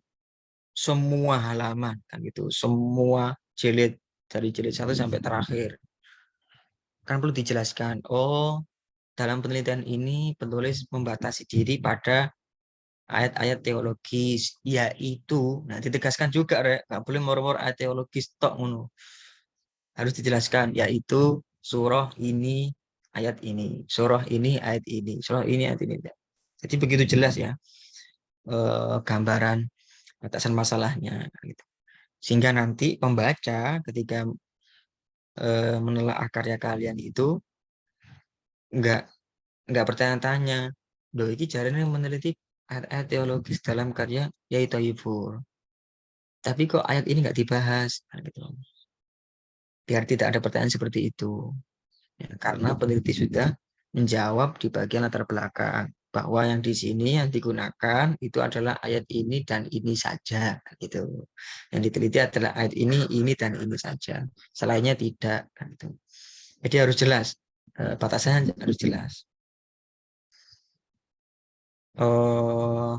semua halaman kan gitu, semua jilid dari jilid 1 sampai terakhir. Kan perlu dijelaskan. Oh, dalam penelitian ini penulis membatasi diri pada ayat-ayat teologis, yaitu, nah ditegaskan juga, Rek, nggak boleh moro-moro ayat teologis tok ngono. Harus dijelaskan, yaitu surah ini, ayat ini, surah ini, ayat ini, surah ini, ayat ini. Jadi begitu jelas ya gambaran batasan masalahnya, gitu. Sehingga nanti pembaca ketika menelaah karya kalian itu nggak nggak bertanya-tanya, loh ini jarang yang meneliti ayat-ayat teologis dalam karya yaitu Thaifur. Tapi kok ayat ini nggak dibahas? Nah, gitu. Biar tidak ada pertanyaan seperti itu. Ya, karena peneliti sudah menjawab di bagian latar belakang bahwa yang di sini yang digunakan itu adalah ayat ini dan ini saja, gitu. Yang diteliti adalah ayat ini dan ini saja. Selainnya tidak, gitu. Jadi harus jelas, batasannya harus jelas. Oh,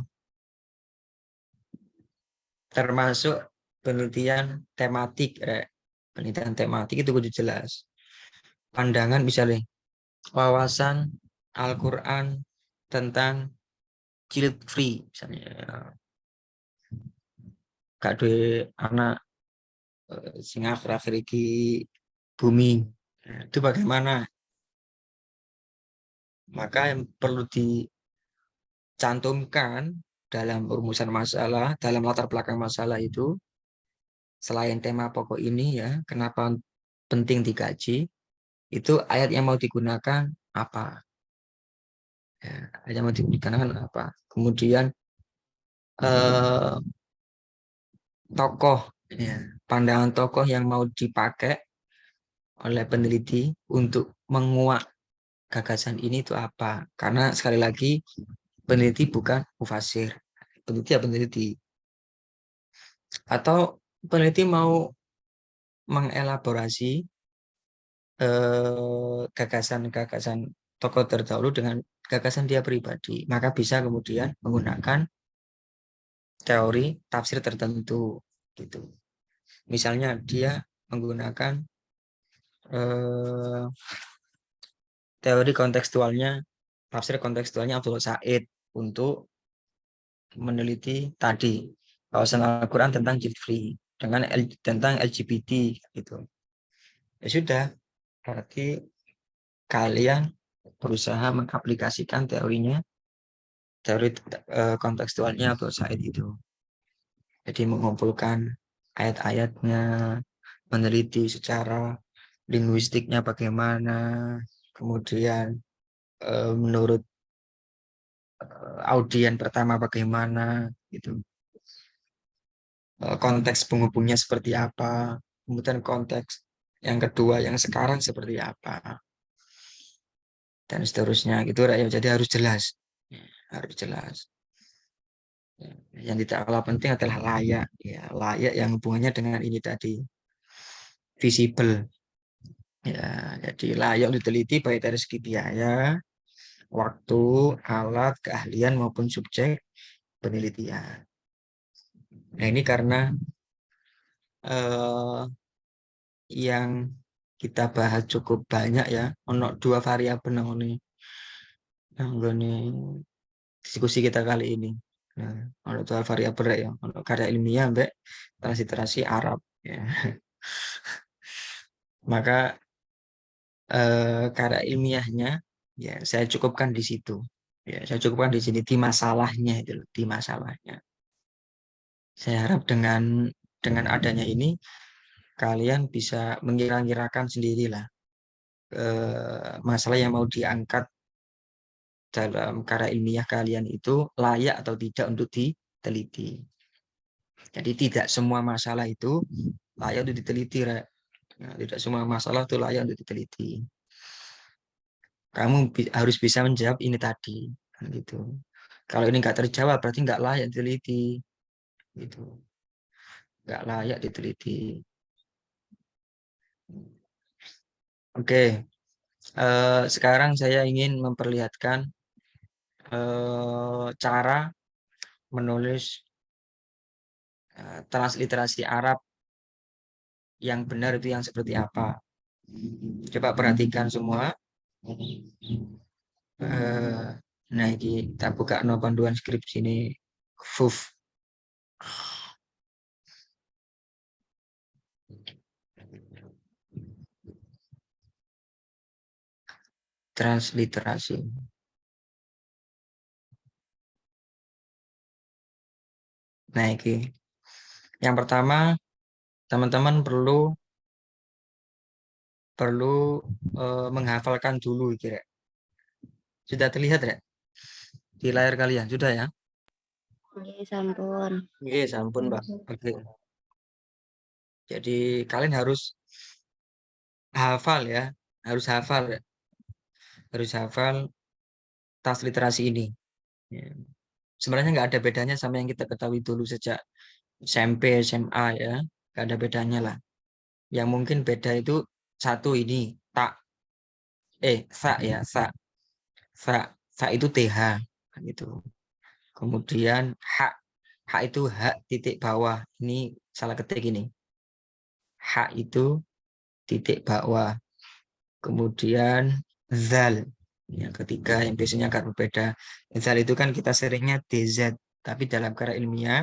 termasuk penelitian tematik, penelitian tematik itu kudu jelas. Pandangan misalnya wawasan Al-Quran tentang jilid free misalnya, gak duwe anak sing akhir-akhir iki bumi. Nah, itu bagaimana? Maka yang perlu dicantumkan dalam rumusan masalah, dalam latar belakang masalah itu, selain tema pokok ini ya, kenapa penting dikaji, itu ayat yang mau digunakan apa? Ya, ayat yang mau digunakan apa? Kemudian eh, tokoh, ya, pandangan tokoh yang mau dipakai oleh peneliti untuk menguak gagasan ini itu apa? Karena sekali lagi peneliti bukan mufasir, peneliti ya peneliti. Atau peneliti mau mengelaborasi gagasan-gagasan tokoh terdahulu dengan gagasan dia pribadi, maka bisa kemudian menggunakan teori tafsir tertentu, gitu. Misalnya dia menggunakan eh, teori kontekstualnya, tafsir kontekstualnya Abdul Said untuk meneliti tadi kawasan Al-Quran tentang guilt free dengan tentang LGBT gitu. Ya sudah, berarti kalian berusaha mengaplikasikan teorinya, teori kontekstualnya Abdul Said itu. Jadi mengumpulkan ayat-ayatnya, meneliti secara linguistiknya bagaimana, kemudian menurut audien pertama bagaimana, gitu. Konteks penghubungnya seperti apa, kemudian konteks yang kedua yang sekarang seperti apa, dan seterusnya gitu. Ya, jadi harus jelas, harus jelas. Yang tidak kalah penting adalah layak, ya layak yang hubungannya dengan ini tadi, visible. Ya, jadi layak diteliti baik dari segi biaya, waktu, alat, keahlian maupun subjek penelitian. Nah ini karena eh, yang kita bahas cukup banyak ya, ono dua variabel yang ini diskusi kita kali ini. Nah, ono dua variabel ya, ono karya ilmiah mbak transliterasi Arab ya. Maka karya ilmiahnya ya saya cukupkan di situ. Ya, saya cukupkan di sini di masalahnya itu loh, di masalahnya. Saya harap dengan adanya ini kalian bisa mengira-ngirakan sendirilah masalah yang mau diangkat dalam karya ilmiah kalian itu layak atau tidak untuk diteliti. Jadi tidak semua masalah itu layak untuk diteliti, Rek. Nah, tidak semua masalah itu layak untuk diteliti. Kamu harus bisa menjawab ini tadi, kan gitu. Kalau ini nggak terjawab berarti nggak layak diteliti, gitu. Nggak layak diteliti. Oke, sekarang saya ingin memperlihatkan cara menulis transliterasi Arab yang benar itu yang seperti apa. Coba perhatikan semua. Nah, ini kita buka no panduan skripsi ini. FUF. Transliterasi. Nah, ini. Yang pertama, teman-teman perlu menghafalkan dulu kira. Sudah terlihat ya di layar kalian? Sudah ya? Oke, sampun. Oke, sampun, Mbak. Oke. Jadi kalian harus hafal ya, harus hafal ya. Harus hafal transliterasi ini. Ya. Sebenarnya nggak ada bedanya sama yang kita ketahui dulu sejak SMP, SMA ya. Nggak ada bedanya lah. Yang mungkin beda itu satu ini, tak. Sa ya, sa. Sa itu TH. Kan gitu. Kemudian hak. Hak itu hak titik bawah. Ini salah ketik ini. Hak itu titik bawah. Kemudian zal. Yang ketiga yang biasanya agak berbeda. Zal itu kan kita seringnya DZ. Tapi dalam karya ilmiah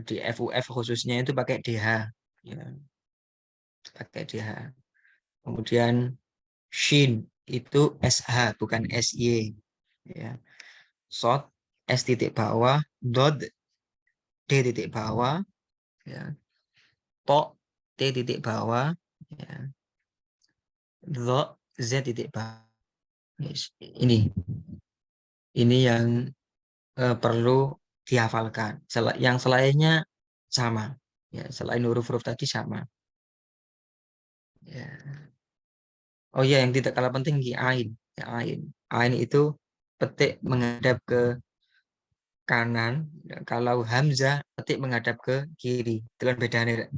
di FUF khususnya itu pakai DH. Ya, pakai DH. Kemudian Shin itu SH bukan SY. Ya. Short S titik bawah, dot D titik bawah, ya. To T titik bawah, ya. Dot Z titik bawah. Ini yang perlu dihafalkan. Yang selainnya sama. Ya, selain huruf-huruf tadi sama. Ya. Oh iya, yang tidak kalah penting di ain. Ya, ain. Ain itu petik menghadap ke kanan. Kalau hamzah petik menghadap ke kiri. Itu kan bedanya.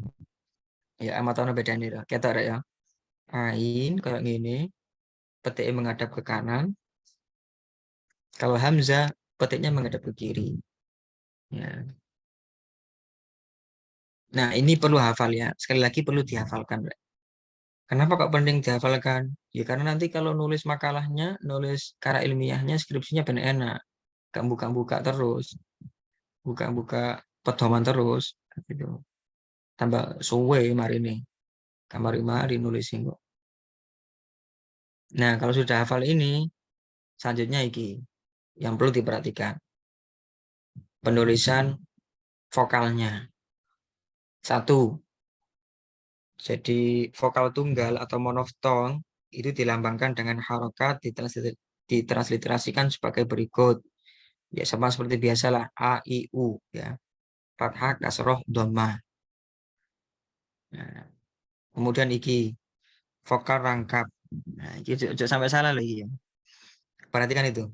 Ya, amat tahu bedanya. Kita ya. Ain kayak gini, petik menghadap ke kanan. Kalau hamzah petiknya menghadap ke kiri. Ya. Nah, ini perlu hafal ya. Sekali lagi perlu dihafalkan. Kenapa kok penting dihafalkan? Ya karena nanti kalau nulis makalahnya, nulis karya ilmiahnya, skripsinya benar enak. Gak buka-buka terus, buka-buka pedoman terus, gitu. Tambah suwe mari nih, kamari-mari nulisin kok. Nah, kalau sudah hafal ini, selanjutnya iki yang perlu diperhatikan. Penulisan vokalnya. Satu, jadi vokal tunggal atau monoftong itu dilambangkan dengan harokat ditransliterasikan sebagai berikut. Ya sama seperti biasalah A, I, U ya. Fathah, kasroh, dhammah. Nah, kemudian iki vokal rangkap. Nah, iki jangan sampai salah lagi ya. Perhatikan itu.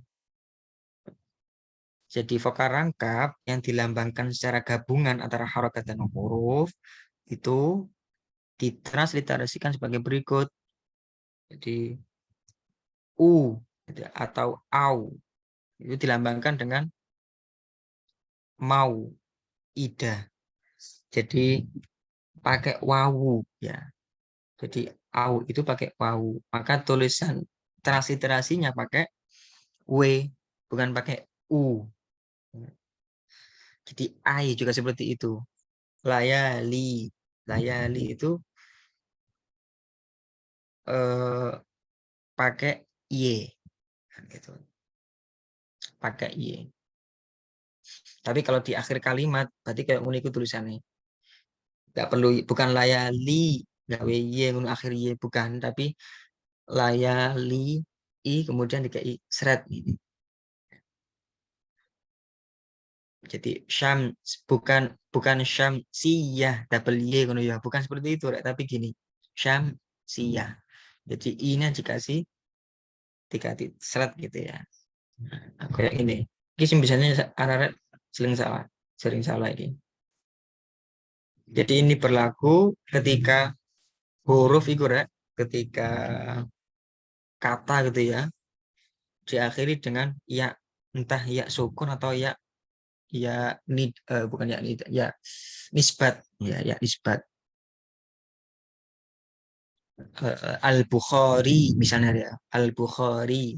Jadi vokal rangkap yang dilambangkan secara gabungan antara harokat dan huruf itu ditransliterasikan sebagai berikut. Jadi U gitu, atau au itu dilambangkan dengan mau, ida. Jadi pakai wawu ya. Jadi au itu pakai wawu. Maka tulisan transliterasinya pakai w, bukan pakai u. Jadi ai juga seperti itu. Layali, layali itu pakai y, gitu. Pakai y. Tapi kalau di akhir kalimat, berarti kayak unik tulisannya. Nggak perlu, bukan layali, nggak y, akhir y, bukan. Tapi layali, i, kemudian dikai seret. Jadi syams, bukan syamsiyah, double y, ya. Bukan seperti itu, tapi gini. Syamsiyah. Jadi i-nya dikasih seret gitu ya. Nah, kayak ini. Ini biasanya anak-anak sering salah ini. Jadi ini berlaku ketika huruf itu ketika kata gitu ya diakhiri dengan ya, entah ya sukun atau ya bukan ya ya nisbat ya nisbat. Al-Bukhari misalnya ya, Al-Bukhari,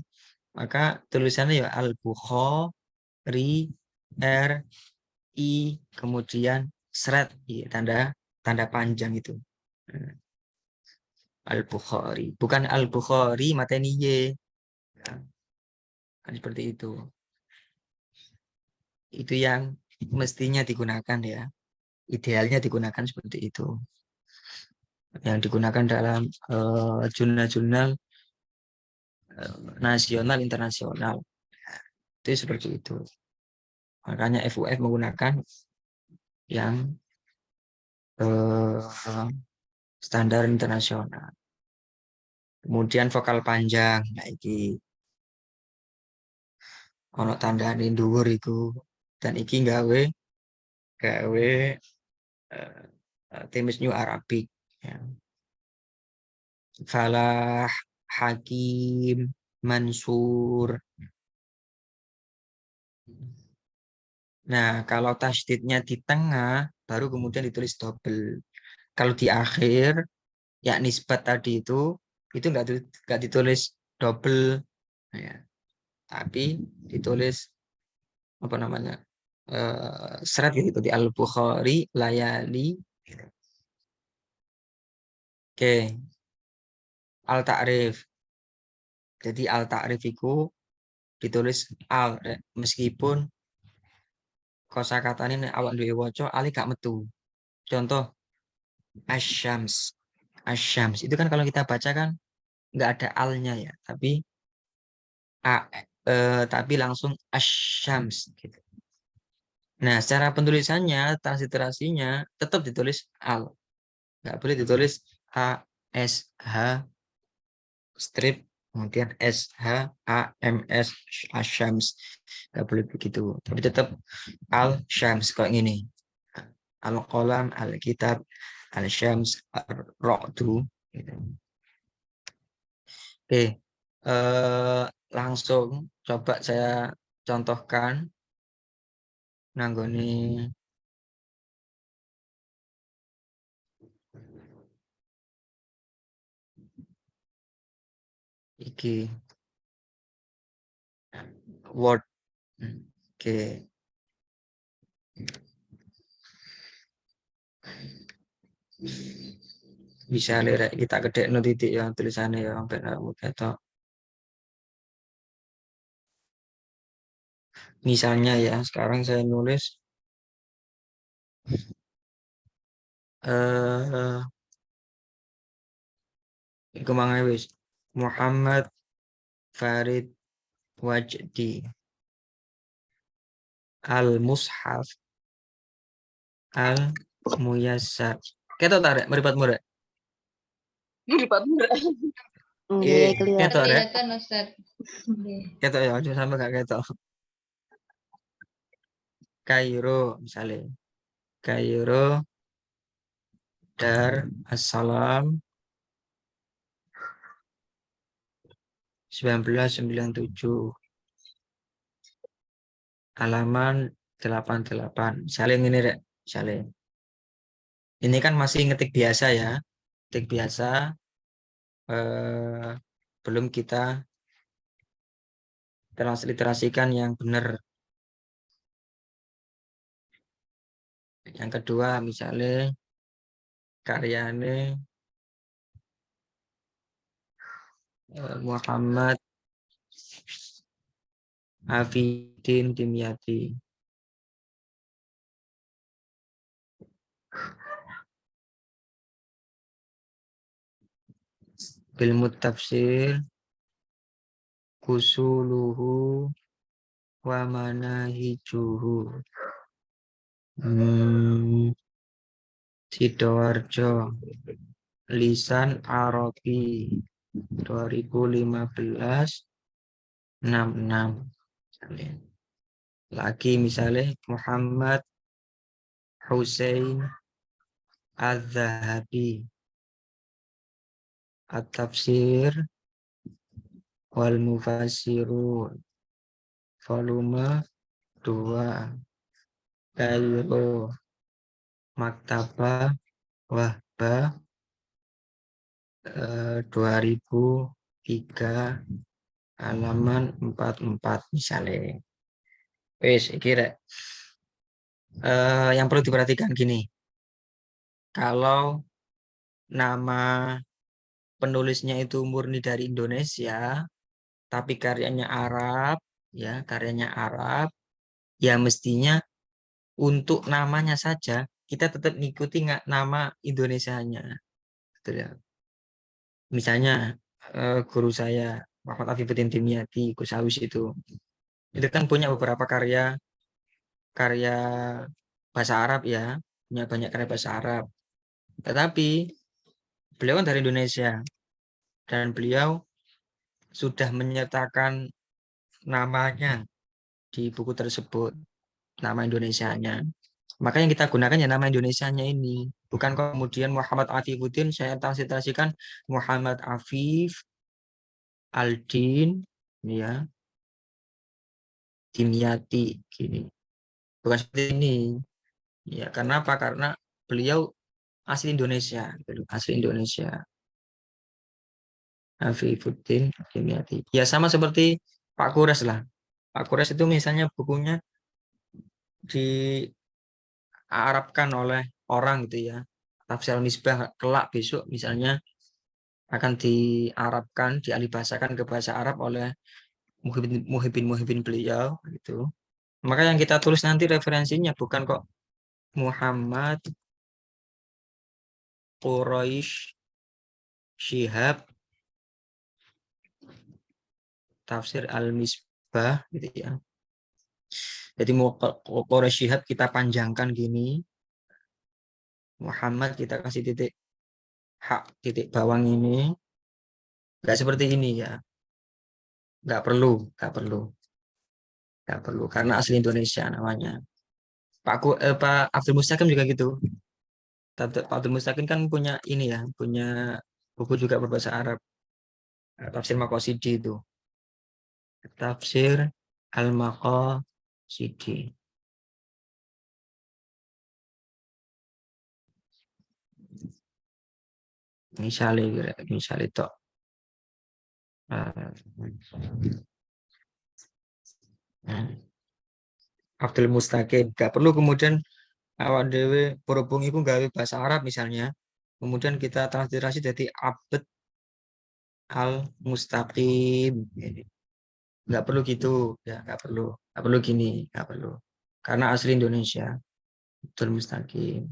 maka tulisannya ya Al-Bukhari, R, I, kemudian seret ya, tanda panjang itu. Al-Bukhari, bukan Al-Bukhari mateni y. Kan seperti itu. Itu yang mestinya digunakan ya. Idealnya digunakan seperti itu. Yang digunakan dalam jurnal-jurnal nasional, internasional. Itu seperti itu. Makanya FUF menggunakan yang standar internasional. Kemudian vokal panjang. Nah, ini ono tandane dhuwur iku. Dan iki gawe Times New Arabic ya. Falah, Hakim, Mansur. Nah, kalau tasydidnya di tengah, baru kemudian ditulis double. Kalau di akhir, ya nisbat tadi itu nggak ditulis double, ya. Tapi ditulis apa namanya seret gitu di Al-Bukhari layali. Oke, al-ta'rif. Jadi al-ta'rif itu ditulis al meskipun kosakatane nek awak duwe waca ali gak metu. Contoh asyams. Asyams itu kan kalau kita baca kan nggak ada alnya ya, tapi langsung asyams gitu. Nah, secara penulisannya, transliterasinya tetap ditulis al. Nggak boleh ditulis a s h strip kemudian s h a m s asyams. Nggak boleh begitu. Tapi tetap al syams kayak gini. Al qalam, al kitab, al syams, ar-ra'du gitu. Oke, langsung coba saya contohkan nanggone Iki Word. Oke. Bisa lihat kita kedek no titik ya tulisannya ya sampai kamu ketok. Misalnya ya, sekarang saya nulis kemana wis Muhammad Farid Wajdi Al-Mushaf Al-Muyassar. Ketok tarik meripat murek. Nggih, kelihatan. Ketok rek. Kelihatan Ustaz. Nggih. Ketok ya, aja sampai gak ketok. Kairo misalnya. Kairo Dar Assalam 1997 halaman 88. Misalnya ini rek, misalnya. Ini kan masih ngetik biasa ya. Ngetik biasa belum kita transliterasikan yang benar. Yang kedua misalnya karyane Muhammad Hafidin Dimyati. Ilmu tafsir kusuluhu wa manahijuhu. Sidoarjo Lisan Arabi 2015 66. Lagi misalnya Muhammad Hussein Az-Zahabi At-Tafsir wal Mufassirun volume 2 Kairo Maktabah Wahbah 2003 halaman 44 misalnya. Wes, kira yang perlu diperhatikan gini. Kalau nama penulisnya itu murni dari Indonesia, tapi karyanya Arab, ya karyanya Arab, ya mestinya untuk namanya saja kita tetap ngikuti nggak nama Indonesianya. Gitu ya. Misalnya guru saya Muhammad Afifuddin Dimyati Kusawis itu kan punya beberapa karya bahasa Arab ya, punya banyak karya bahasa Arab. Tetapi beliau kan dari Indonesia dan beliau sudah menyertakan namanya di buku tersebut, nama Indonesianya. Maka yang kita gunakan ya nama Indonesianya ini. Bukan kemudian Muhammad Afifuddin, saya transliterasikan Muhammad Afif Aldin, ya, Dimyati, gini. Bukan seperti ini. Ya, karena apa? Karena beliau asli Indonesia, asli Indonesia. Afifuddin Dimyati. Ya sama seperti Pak Kures lah. Pak Kures itu misalnya bukunya diarabkan oleh orang gitu ya. Tafsir Misbah kelak besok misalnya akan diarabkan, dialihbahasakan ke bahasa Arab oleh Muhyiddin beliau gitu. Maka yang kita tulis nanti referensinya bukan kok Muhammad Quraisy Syihab Tafsir Al-Misbah gitu ya. Jadi Quraisy Syihab kita panjangkan gini. Muhammad kita kasih titik hak titik bawang ini. Enggak seperti ini ya. Enggak perlu, enggak perlu. Enggak perlu karena asli Indonesia namanya. Pak Abdul Mustaqim juga gitu. Pak Abdul Mustaqim kan punya ini ya, punya buku juga berbahasa Arab. Tafsir Maqasidi itu. Tafsir Al-Maqasidi. Misalnya itu. Abdul Mustaqim. Gak perlu kemudian awak dewe berhubung itu gawe bahasa Arab misalnya. Kemudian kita transliterasi jadi Abd al Mustaqim. Nggak perlu gitu, ya nggak perlu gini, nggak perlu. Karena asli Indonesia, Abdul Mustaqim.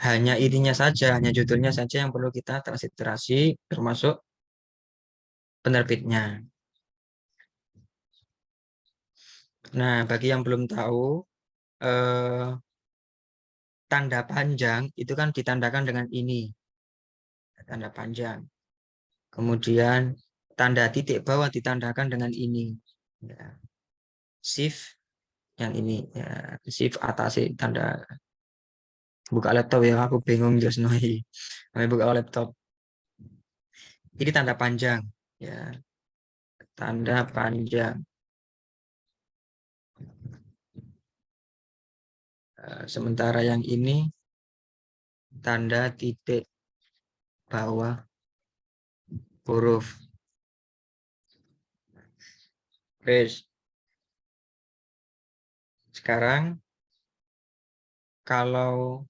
Hanya intinya saja, hanya judulnya saja yang perlu kita transliterasi, termasuk penerbitnya. Nah, bagi yang belum tahu, tanda panjang itu kan ditandakan dengan ini, tanda panjang. Kemudian tanda titik bawah ditandakan dengan ini. Ya. Shift yang ini, ya. Shift atas tanda. Buka laptop ya, aku bingung just noi. Buka laptop. Ini tanda panjang, ya. Tanda panjang. Sementara yang ini tanda titik bawah huruf. Terus sekarang kalau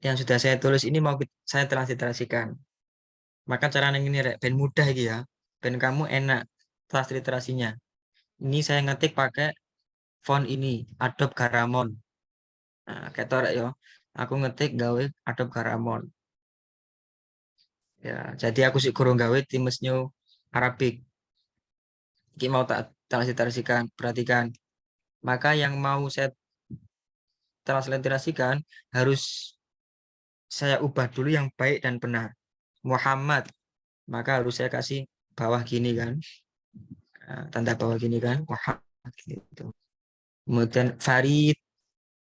yang sudah saya tulis ini mau saya transliterasikan. Maka cara yang ini rek, ben mudah gitu ya. Ben kamu enak transliterasinya. Ini saya ngetik pakai font ini, Adobe Garamond. Nah, ketor ya. Aku ngetik gawe Adobe Garamond. Ya, jadi aku sih kurang gawe Times New Arabic. Ini mau tak transliterasikan, perhatikan. Maka yang mau saya transliterasikan harus saya ubah dulu yang baik dan benar. Muhammad, maka harus saya kasih bawah gini kan. Nah, tanda bawah gini kan, Muhammad gitu. Kemudian Farid,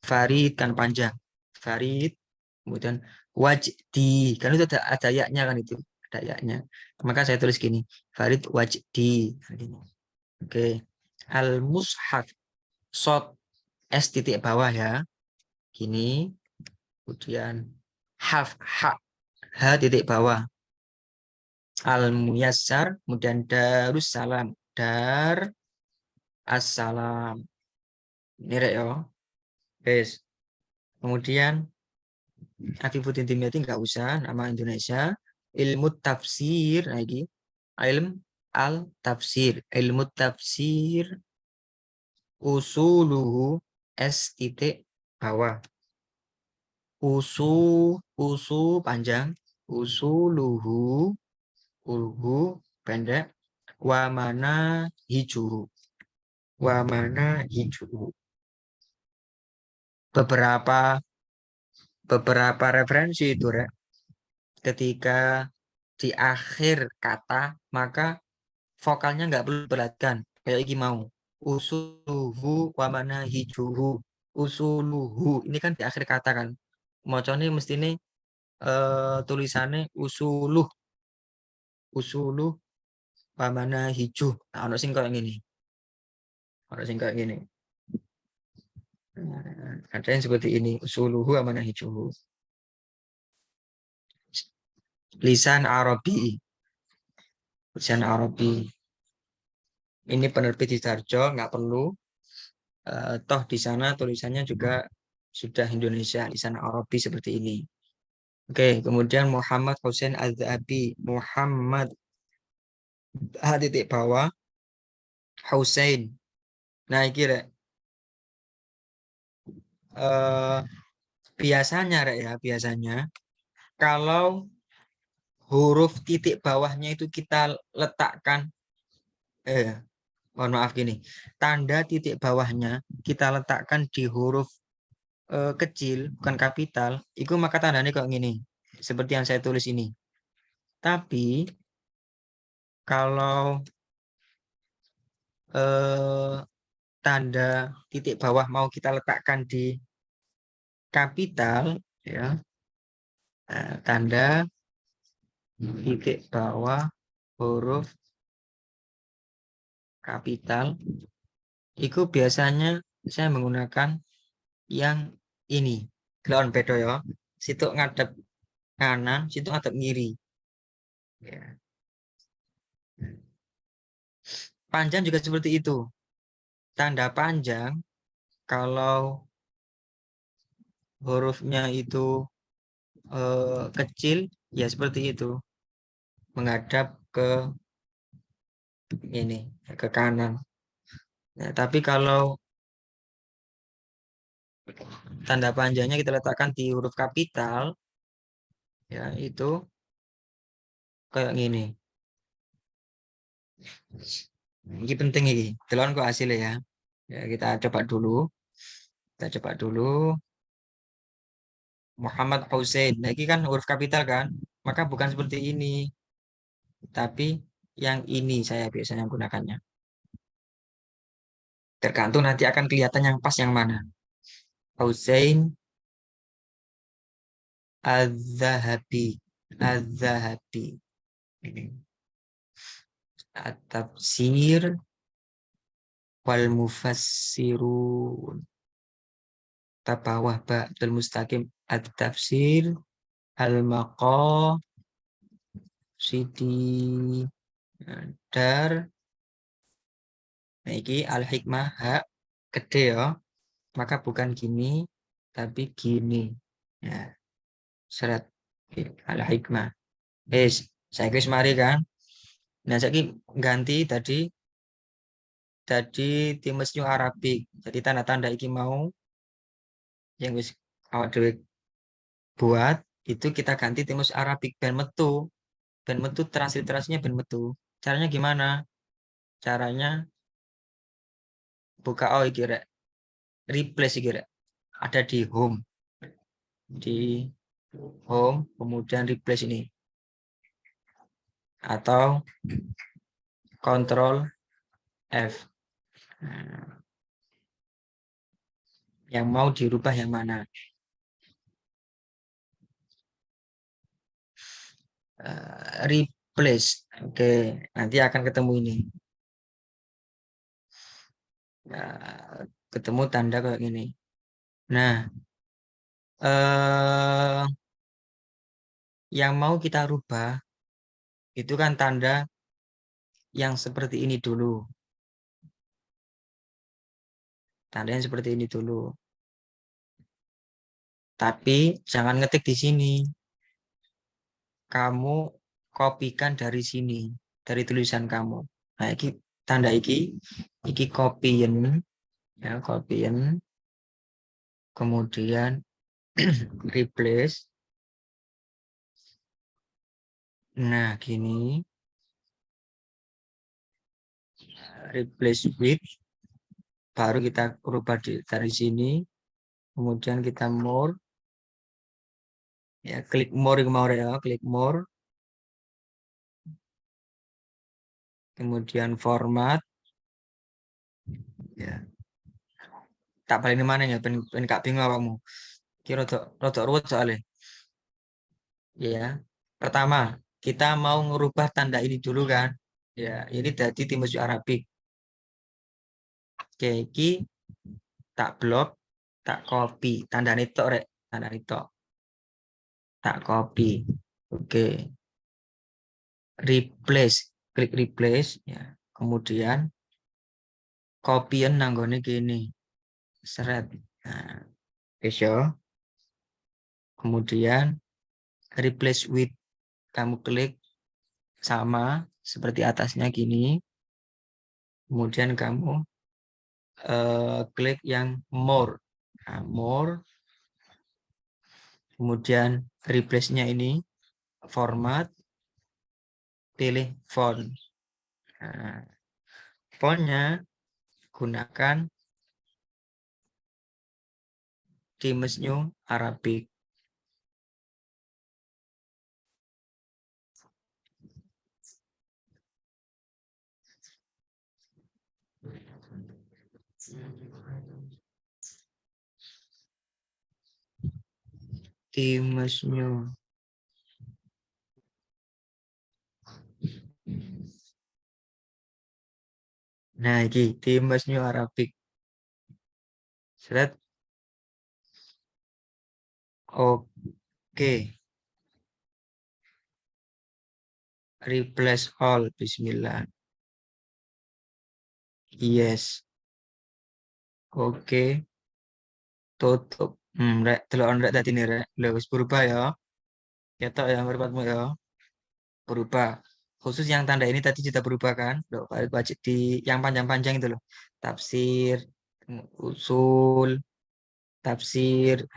Farid kan panjang. Farid, kemudian Wajdi, kan itu ada yaknya kan itu, ada yaknya. Maka saya tulis gini, Farid Wajdi. Oke. Al-Mushaf, shot S titik bawah ya. Gini. Kemudian H titik bawah. Al-Muyassar, kemudian Darussalam. Dar Assalam. Ini rek ya. Guys. Kemudian Afifuddin Dimyati nggak usah, nama Indonesia. Ilmu tafsir lagi. Ilm al-tafsir. Ilmu tafsir usuluhu S titik bawah. Usu panjang. Usuluhu ulhu pendek. Wamana hijau. Wamana hijau. Beberapa referensi itu rek. Ketika di akhir kata maka vokalnya nggak perlu diperhatikan kayak iki mau usuluhu wamana hijuhu usuluhu ini kan di akhir kata kan mocone mesti ini tulisannya usuluh wamana hijuh nah, ono sing kayak gini ada yang seperti ini usuluhu wamana hijuhu lisan Arabi ini penerbit di Darjo nggak perlu toh di sana tulisannya juga sudah Indonesia lisan Arabi seperti ini. Oke, kemudian Muhammad Hussein Al-Zahabi, Muhammad titik bawah Hussein. Nah, iki rek. Biasanya rek ya, biasanya kalau huruf titik bawahnya itu kita letakkan mohon maaf gini. Tanda titik bawahnya kita letakkan di huruf kecil, bukan kapital, itu maka tandanya kok gini. Seperti yang saya tulis ini. Tapi kalau tanda titik bawah mau kita letakkan di kapital, ya, tanda titik bawah huruf kapital, itu biasanya saya menggunakan yang ini, lawan bedo ya, situ ngadep kanan, situ ngadep kiri. Ya. Panjang juga seperti itu. Tanda panjang kalau hurufnya itu kecil, ya seperti itu, menghadap ke ini, ke kanan. Ya, tapi kalau tanda panjangnya kita letakkan di huruf kapital, ya itu kayak gini. Ini penting ini. Delon kok hasilnya ya. Ya kita coba dulu. Kita coba dulu. Muhammad Hussein. Nah, ini kan huruf kapital kan? Maka bukan seperti ini. Tapi yang ini saya biasanya gunakannya. Tergantung nanti akan kelihatan yang pas yang mana. Hussein Az-Zahabi. Az-Zahabi. At-Tafsir wal Mufassirun. Tabawah Ba'dul Mustaqim. At-Tafsir Al-Maqasid Dar. Nah, ini al-hikmah hak gede ya. Maka bukan gini, tapi gini. Ya, seret al-hikmah. Saya kira mari kan. Nah, saya ganti tadi times New Arabic. Jadi tanda-tanda iki mau yang wis awak dhewe buat itu kita ganti times Arabic ben metu. Ben metu transliterasinya ben metu. Caranya gimana? Caranya buka iki rek. Replace iki rek. Ada di home. Di home kemudian replace ini. Atau Ctrl F. Nah, yang mau dirubah yang mana? Replace. Oke, nanti akan ketemu ini. Nah, ketemu tanda kayak gini. Nah, yang mau kita rubah itu kan tanda yang seperti ini dulu. Tanda yang seperti ini dulu. Tapi jangan ngetik di sini. Kamu kopikan dari sini, dari tulisan kamu. Nah, ini tanda iki copyin, ya copyin. Kemudian replace. Nah, gini. Replace with. Baru kita rubah dari sini. Kemudian kita more. Ya, klik more ya, klik more. Kemudian format. Ya. Tak paling di mana ya, ben gak bingung kamu. Kira rada ruwet soalnya. Ya. Pertama, kita mau ngerubah tanda ini dulu kan. Ya, ini dari timus Arabik. Oke, iki tak blok, tak copy. Tanda itu rek, tanda itu. Tak copy. Oke. Replace, klik replace ya. Kemudian copyin nanggone gini. Seret. Nah, ya. Kemudian replace with, kamu klik sama seperti atasnya gini. Kemudian kamu klik yang more. Nah, more. Kemudian replace-nya ini format, pilih font. Nah, fontnya gunakan Times New Arabic. Times New. Nah, ini Times New Arabic. Seret. Oke. replace all. Bismillah. Yes. Oke. Tutup. Rek, deloken rek tadi nih rek. Lho, wis berubah ya. Ketok ya meripatmu ya. Berubah. Khusus yang tanda ini tadi sudah berubah kan? Loh, wajib di yang panjang-panjang itu loh. Tafsir, usul, tafsir.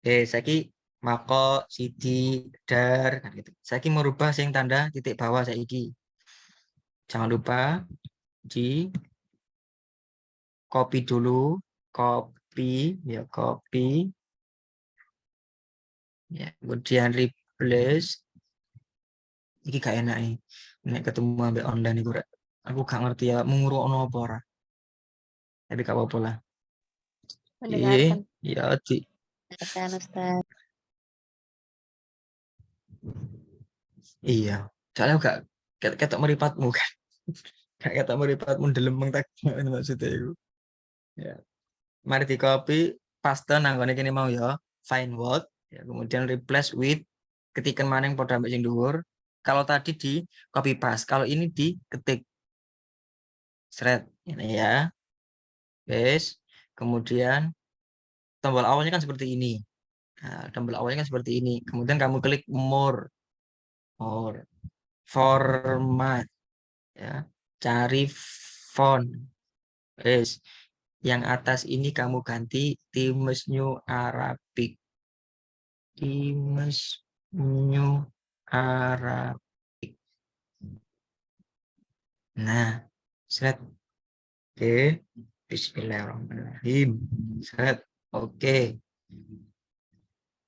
Saiki mako, sidi, dar, kan gitu. Saiki merubah sing tanda titik bawah saiki. Jangan lupa di copy dulu, copy, ya copy, ya kemudian replace. Iki gak enak nih. Nek ketemu ambek online iku rek. Aku gak ngerti ya mengurukno apa ora. Tapi gak apa-apa lah. Mendengarkan Ya di kan Ustaz. iya. Soalnya gak ketok meripatmu kan. Gak ketok meripatmu delemeng tak maksudnya itu. Ya. Mari di copy, paste nang ngene kene mau ya. Find word, ya, kemudian replace with ketikan maning padha ambek sing dhuwur. Kalau tadi di copy paste, kalau ini diketik thread ini ya. Guys, kemudian tombol awalnya kan seperti ini. Nah, tombol awalnya kan seperti ini. Kemudian kamu klik more, format, ya, cari font. Guys, yang atas ini kamu ganti Times New Arabic. Times New Arabic. Nah, set. Oke. Bismillahirrahmanirrahim. Set. Oke.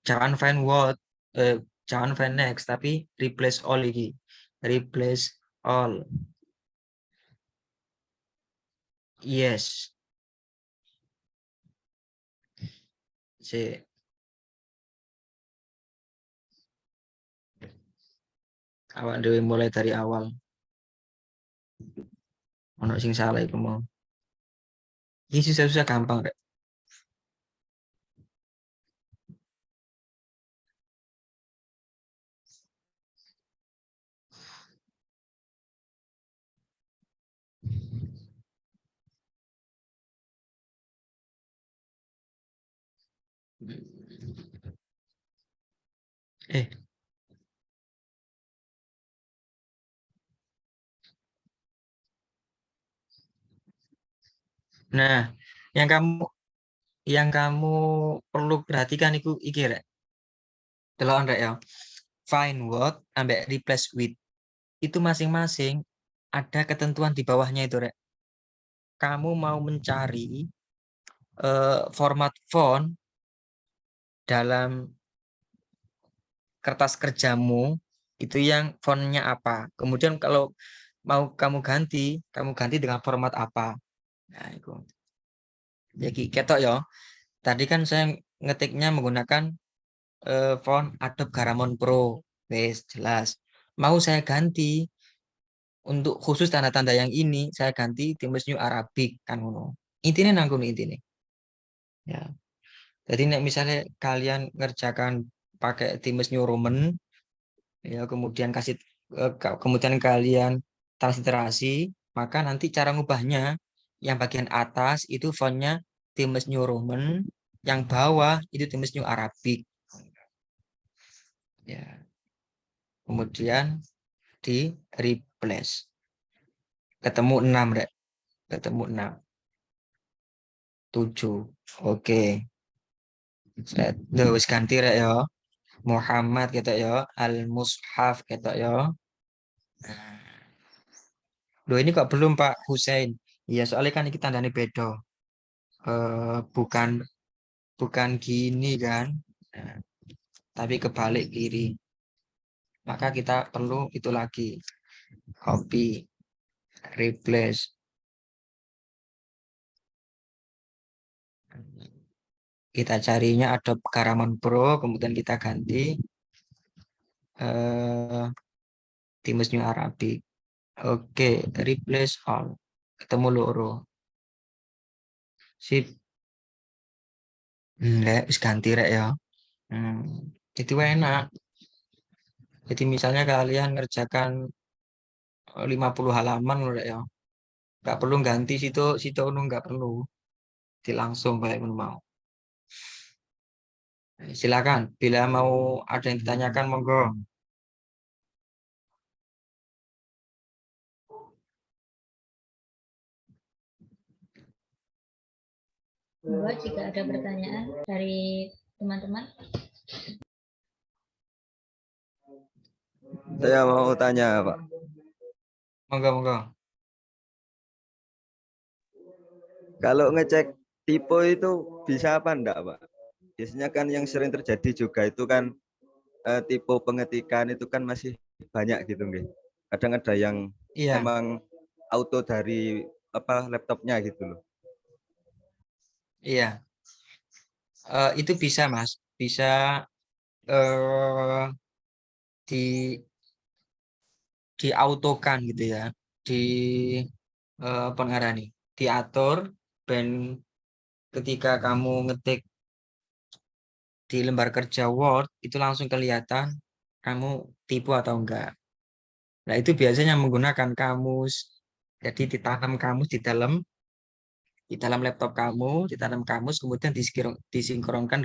Jangan find what, jangan find next, tapi replace all lagi. Replace all. Yes. Si. Awak dewe mulai dari awal. Ono sing salah iku mau. Ini susah-susah gampang, Rek. Eh, nah, yang kamu perlu perhatikan itu iki Rek. Delok Rek ya. Find what ambek replace with. Itu masing-masing ada ketentuan di bawahnya itu Rek. Kamu mau mencari format font dalam kertas kerjamu itu yang fontnya apa. Kemudian kalau mau kamu ganti dengan format apa. Nah, itu. Jadi ketok ya. Tadi kan saya ngetiknya menggunakan font Adobe Garamond Pro. Wes, jelas. Mau saya ganti untuk khusus tanda-tanda yang ini, saya ganti Times New Arabic kan ngono. Intinya nanggung intinya. Ya. Jadi misalnya kalian ngerjakan pakai Times New Roman, ya kemudian kalian transliterasi, maka nanti cara ngubahnya yang bagian atas itu fontnya Times New Roman, yang bawah itu Times New Arabic. Ya. Kemudian di replace. Ketemu 6, Rek. Ketemu 6. 7. Oke. Wis ganti Rek ya. Muhammad gitu ya. Al-Mushaf gitu ya. Loh ini kok belum Pak Hussein? Iya soalnya kan ini tandanya beda. Bukan bukan gini kan. Nah, tapi kebalik kiri. Maka kita perlu itu lagi. Copy, replace. Kita carinya Adobe Garamond Pro, kemudian kita ganti Times New Arabic. Oke, replace all. Ketemu loro. Sip. Wis ganti Rek ya. Itu enak. Jadi misalnya kalian ngerjakan 50 halaman loh ya. Nggak perlu ganti situ situ nggak perlu. Jadi langsung kayak mau. Silakan bila mau ada yang ditanyakan monggo. Monggo jika ada pertanyaan dari teman-teman. Saya mau tanya, Pak. Monggo monggo. Kalau ngecek tipe itu bisa apa enggak, Pak? Biasanya kan yang sering terjadi juga itu kan tipe pengetikan itu kan masih banyak gitu, nggih. Kadang ada yang Iya, memang auto dari laptopnya gitu loh. iya. Itu bisa Mas, bisa eh, di diautokan gitu ya, di apa nih, diatur dan ketika kamu ngetik di lembar kerja Word itu langsung kelihatan kamu tipu atau enggak. Nah itu biasanya menggunakan kamus, jadi ditanam kamus di dalam laptop kamu, ditanam kamus kemudian disinkronkan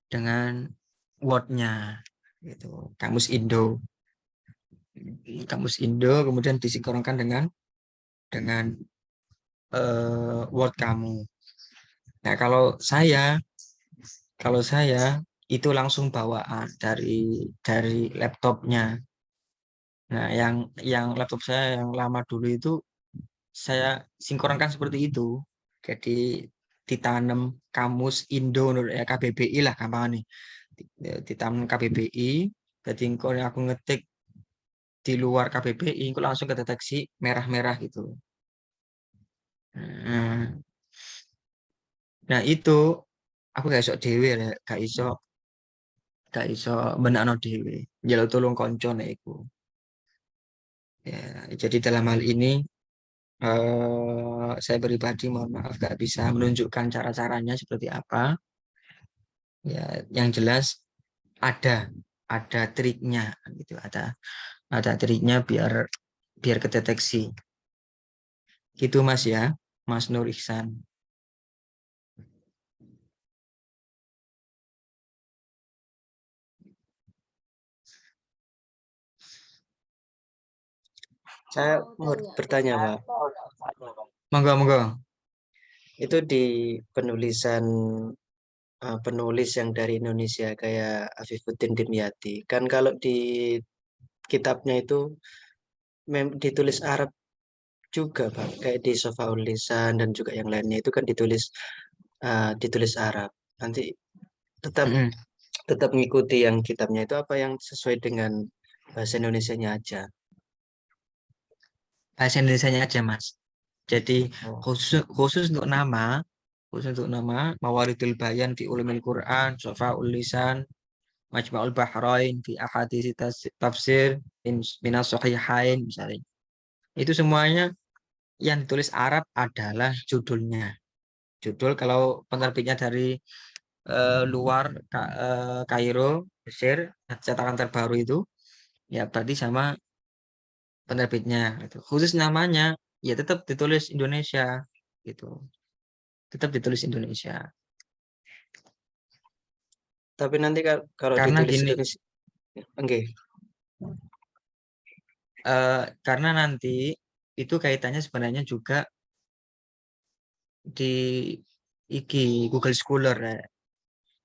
dengan Word-nya gitu. Kamus Indo kemudian disinkronkan dengan Word kamu. Nah, kalau saya itu langsung bawaan dari laptopnya. Nah, yang laptop saya yang lama dulu itu saya sinkronkan seperti itu. Jadi ditanam kamus Indo ya KBBI lah gampang nih. Ditanam KBBI. Jadi kalau aku ngetik di luar KBBI, aku langsung kedeteksi merah-merah gitu. Nah, nah itu aku gak iso dhewe rek, gak iso benakno dhewe. Njaluk tolong konco nek iku. Ya, jadi dalam hal ini saya pribadi mohon maaf gak bisa menunjukkan cara-caranya seperti apa. Ya, yang jelas ada triknya gitu, ada triknya biar biar kedeteksi. Gitu Mas ya, Mas Nur Ihsan. Saya Mau mau tahu ya? bertanya, Pak. Monggo monggo. Itu di penulis yang dari Indonesia kayak Afifuddin Dimyati. Kan kalau di kitabnya itu ditulis Arab juga, Pak. Kayak di Sofaul Lisan dan juga yang lainnya itu kan ditulis Arab. Nanti tetap Mm-mm. tetap mengikuti yang kitabnya itu apa yang sesuai dengan bahasa Indonesianya aja. Bahasa Indonesianya aja Mas. Jadi Oh. khusus untuk nama, Mawaridul Bayan fi Ulumil Quran, Shafa'ul Lisan, Majma'ul Bahrain fi Ahadits Tafsir, Minas Sahihain misalnya. Itu semuanya yang ditulis Arab adalah judulnya. Judul kalau penerbitnya dari luar Kairo, Mesir, cetakan terbaru itu ya berarti sama penerbitnya gitu. Khusus namanya ya tetap ditulis Indonesia gitu. Tetap ditulis Indonesia. Tapi nanti kalau Karena ditulis gini, Indonesia, enggak. karena nanti itu kaitannya sebenarnya juga di Google Scholar ya.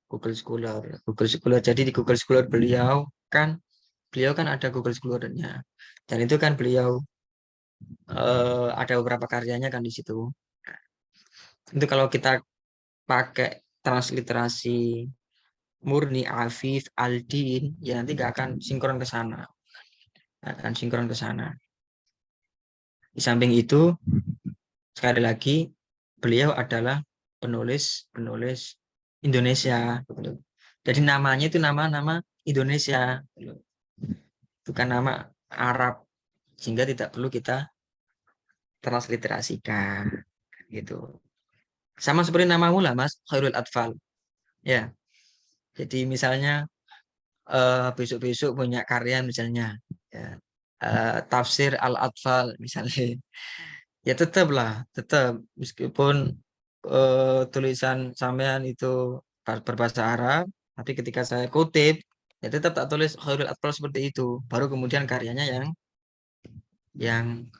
Google Scholar. Jadi di Google Scholar beliau kan ada Google Scholar-nya. Dan itu kan beliau ada beberapa karyanya kan di situ. Itu kalau kita pakai transliterasi murni Afif Aldin ya nanti nggak akan sinkron ke sana. Akan sinkron ke sana. Di samping itu sekali lagi beliau adalah penulis Indonesia gitu. Jadi namanya itu nama-nama Indonesia gitu. Bukan nama Arab sehingga tidak perlu kita transliterasikan gitu. Sama seperti namamu lah Mas, Khairul Atfal. Ya. Jadi misalnya besok-besok punya karya misalnya, ya, tafsir Al-Atfal misalnya, ya tetap meskipun tulisan sampean itu berbahasa Arab, tapi ketika saya kutip, ya tetap tak tulis Khairul Atfal seperti itu. Baru kemudian karyanya yang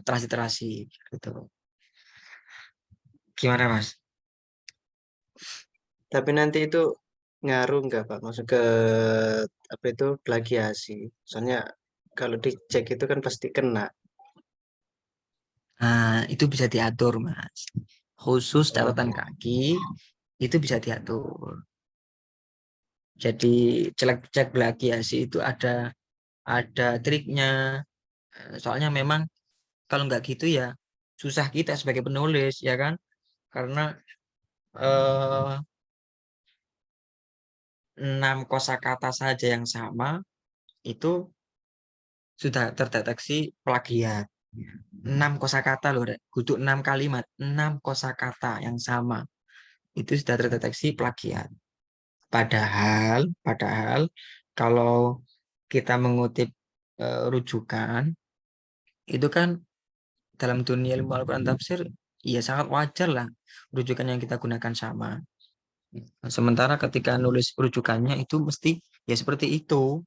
terasi gitu. Gimana Mas? Tapi nanti itu ngaruh nggak Pak? Maksud ke apa itu plagiasi? Soalnya kalau dicek itu kan pasti kena. Nah, itu bisa diatur Mas. Khusus catatan Oke. kaki itu bisa diatur. Jadi cek plagiasi itu ada triknya. Soalnya memang kalau nggak gitu ya susah kita sebagai penulis ya kan, karena 6 kosakata saja yang sama itu sudah terdeteksi plagiat. 6 kosakata loh, Rek. Kudu 6 kalimat, 6 kosakata yang sama itu sudah terdeteksi plagiat. Padahal kalau kita mengutip rujukan itu kan dalam dunia ilmu Al-Quran tafsir ya sangat wajar lah rujukan yang kita gunakan sama. Sementara ketika nulis rujukannya itu mesti ya seperti itu.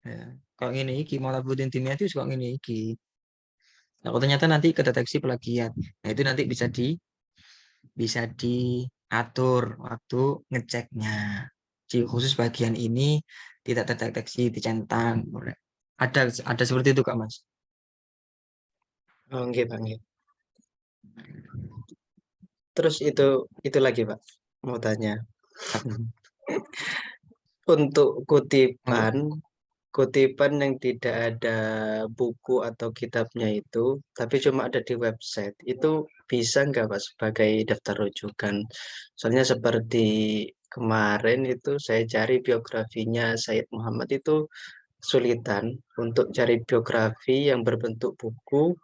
Ya. Kalau ini iki mau tabutin timnya itu kok ini iki. Nah, kalau ternyata nanti kedeteksi plagiat. Nah, itu nanti bisa diatur waktu ngeceknya. Jadi khusus bagian ini tidak terdeteksi dicentang. Ada seperti itu Kak Mas. Oh, nggih, Pak, nggih. Terus itu lagi Pak, mau tanya. Untuk kutipan yang tidak ada buku atau kitabnya itu, tapi cuma ada di website, itu bisa nggak Pak sebagai daftar rujukan? Soalnya seperti kemarin itu saya cari biografinya Sayyid Muhammad itu kesulitan untuk cari biografi yang berbentuk buku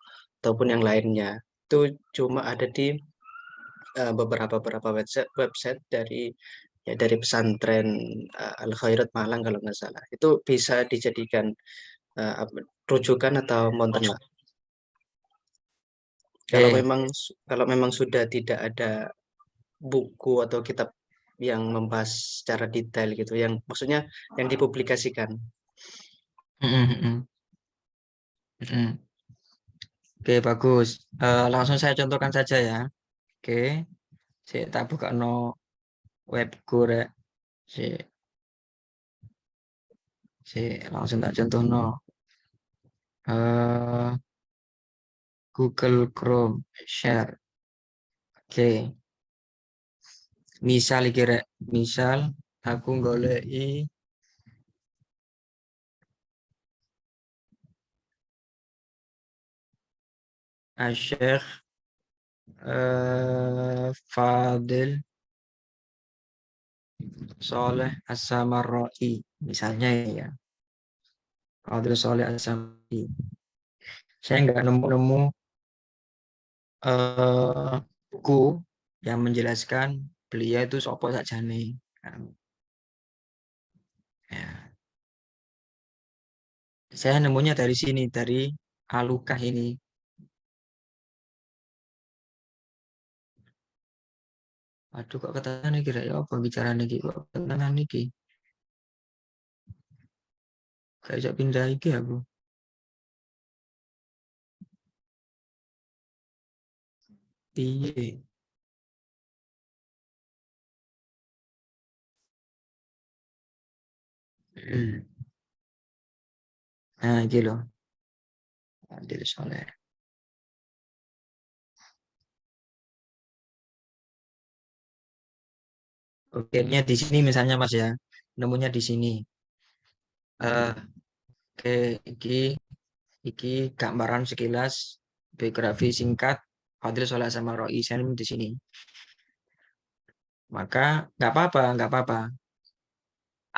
ataupun yang lainnya. Itu cuma ada di beberapa website dari pesantren Al Khairat Malang kalau nggak salah. Itu bisa dijadikan rujukan atau monten Pak. Kalau Oke. memang sudah tidak ada buku atau kitab yang membahas secara detail gitu, yang maksudnya yang dipublikasikan. Oke, bagus. Langsung saya contohkan saja ya. Oke, saya tak buka no webku rek. Si langsung tak contoh no. Google Chrome share. Oke, misal iki rek. Misal aku goleki Syekh Fadil Soleh As-Samarra'i misalnya ya. Fadil Soleh As-Samarra'i. Saya nggak nemu buku yang menjelaskan beliau itu sopo sakjane. Ya. Saya nemunya dari sini, dari Alukah ini. Aduh kok ketenan iki rek, ya apa bicarane iki kok ketenan iki. Gak bisa pindah iki aku. Piye? Nah, iki loh. Adil Soleh. Oke, di sini misalnya Mas ya. Nemunya di sini. Eh, oke, iki gambaran sekilas biografi singkat Fadil Soleh Samaroi. Saya nemu di sini. Maka nggak apa-apa.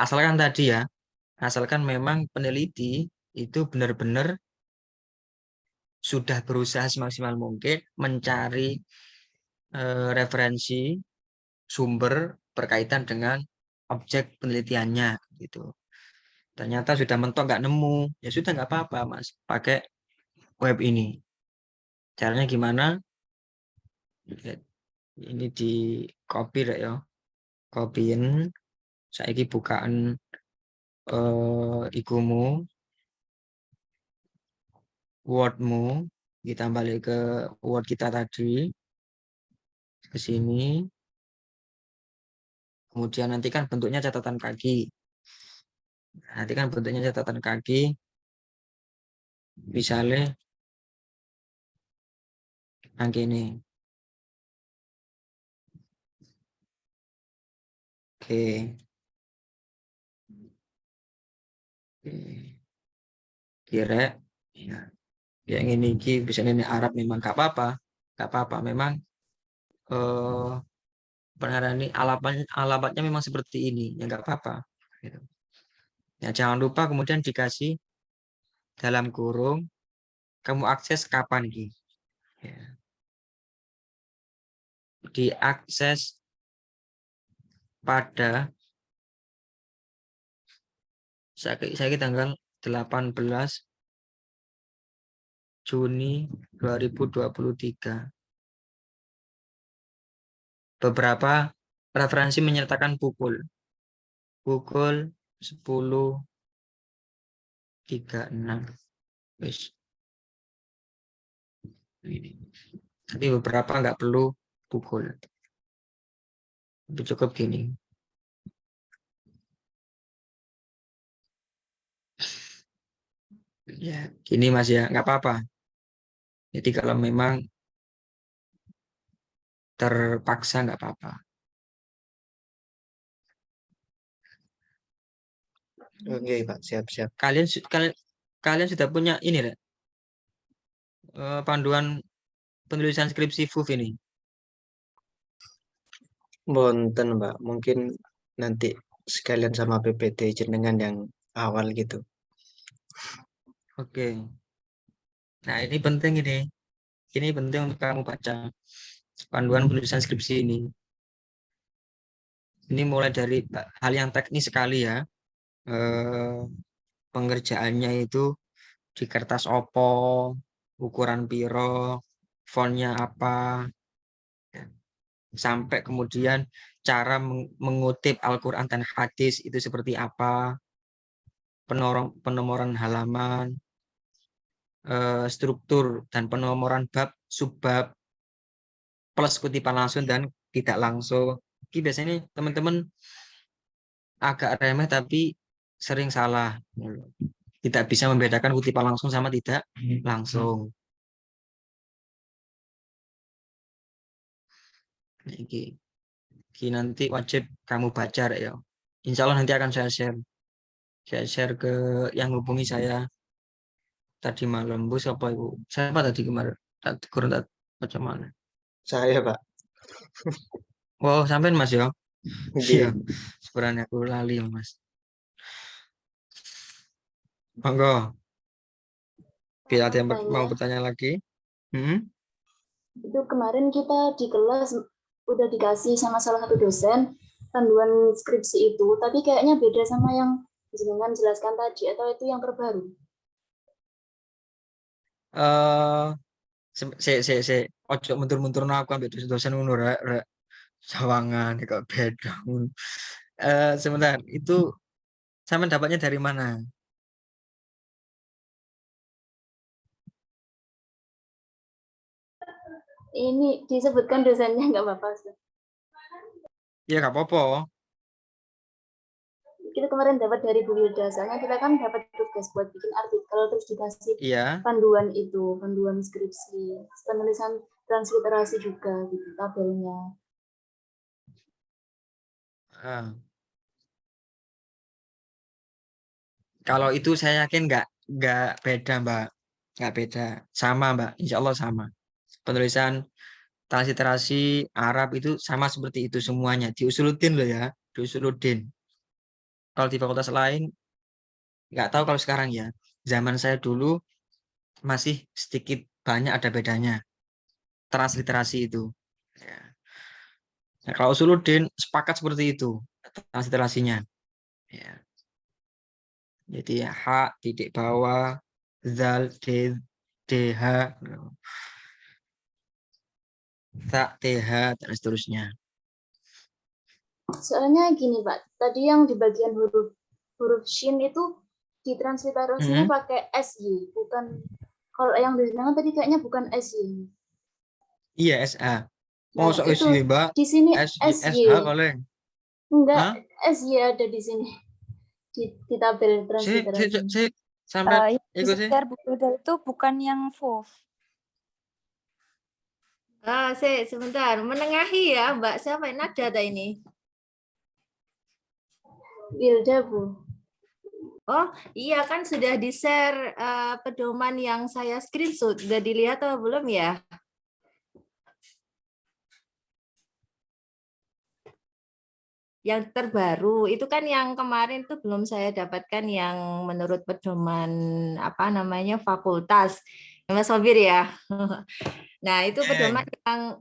Asalkan tadi ya, asalkan memang peneliti itu benar-benar sudah berusaha semaksimal mungkin mencari referensi sumber berkaitan dengan objek penelitiannya gitu. Ternyata sudah mentok nggak nemu, ya sudah nggak apa-apa Mas, pakai web ini. Caranya gimana? Ini di copy ya, copyin. Saiki bukaan ikumu, Wordmu, kita balik ke Word kita tadi, ke sini. Kemudian nanti kan bentuknya catatan kaki. Nanti kan bentuknya catatan kaki. Misalnya yang ini. Oke. Kira ya. Yang ini bisa ini Arab memang gak apa-apa. Memang ini alamatnya memang seperti ini, ya nggak apa-apa. Gitu. Ya jangan lupa kemudian dikasih dalam kurung kamu akses kapan gitu. Ya. Diakses pada saya tanggal 18 Juni 2023. Beberapa referensi menyertakan pukul 10.36. Wis. Tapi beberapa nggak perlu pukul. Tapi cukup gini. Ya, gini Mas ya, nggak apa-apa. Jadi kalau memang terpaksa nggak apa-apa. Oke, Pak, siap-siap. Kalian sudah punya ini ya, panduan penulisan skripsi FUF ini. Bonten, Mbak. Mungkin nanti sekalian sama PPT jenengan yang awal gitu. Oke. Nah, ini penting ini. Ini penting untuk kamu baca panduan penulisan skripsi ini. Ini mulai dari hal yang teknis sekali ya. Pengerjaannya itu di kertas opo, ukuran piro, fontnya apa, sampai kemudian cara mengutip Al-Quran dan hadis itu seperti apa, penomoran halaman, struktur dan penomoran bab, subbab, plus kutipan langsung dan tidak langsung. Ini biasanya teman-teman agak remeh tapi sering salah. Tidak bisa membedakan kutipan langsung sama tidak langsung. Ini nanti wajib kamu baca ya. Insya Allah nanti akan saya share ke yang hubungi saya tadi malam. Bu siapa ibu? Siapa tadi kemarin? Kurang macam mana? Saya, Pak. Wow, sampai Mas ya. Iya, Oke. sebenarnya aku lali Mas. Monggo. Bila ada yang mau bertanya lagi. Itu kemarin kita di kelas udah dikasih sama salah satu dosen panduan skripsi itu, tapi kayaknya beda sama yang jenengan jelaskan tadi, atau itu yang terbaru? Se ojo muntur-muntur aku ambil dosen ngono rek sawangan kok beda. Sebentar, itu sampai dapatnya dari mana? Ini disebutkan dosennya nggak apa-apa, Ustaz. Ya nggak apa-apa. Kita kemarin dapat dari Bu Wilda, soalnya kita kan dapat tugas buat bikin artikel, terus dikasih Iya. panduan itu, panduan skripsi, penulisan transliterasi juga gitu, tabelnya. Kalau itu saya yakin nggak beda Mbak, nggak beda, sama Mbak, Insya Allah sama. Penulisan transliterasi Arab itu sama seperti itu semuanya, diusuluddin loh ya, diusuluddin. Kalau di fakultas lain nggak tahu kalau sekarang ya. Zaman saya dulu masih sedikit banyak ada bedanya transliterasi itu. Ya. Nah, kalau usuluddin sepakat seperti itu. transliterasinya. Ya. Jadi H titik bawah, zal, DH, tak, TH, dan seterusnya. Soalnya gini, Pak. Tadi yang di bagian huruf shin itu ditransliterasinya pakai SY, bukan kalau yang di sana tadi kayaknya bukan SY. Iya, SH. Nah, Masuk itu SY, Mbak. di sini SH SY. oleh. Enggak, SY ada di sini. Di tabel transliterasi. Sampai Yang ikut sih. di-share Bu Hilda itu bukan yang FOF. Sebentar, menengahi ya, Mbak. Siapa yang Nada ini? Wilda, Bu. Oh, iya kan sudah di-share pedoman yang saya screenshot. Sudah dilihat atau belum ya? Yang terbaru itu kan yang kemarin tuh belum saya dapatkan yang menurut pedoman apa namanya fakultas. Mas Sobir ya. Nah, itu pedoman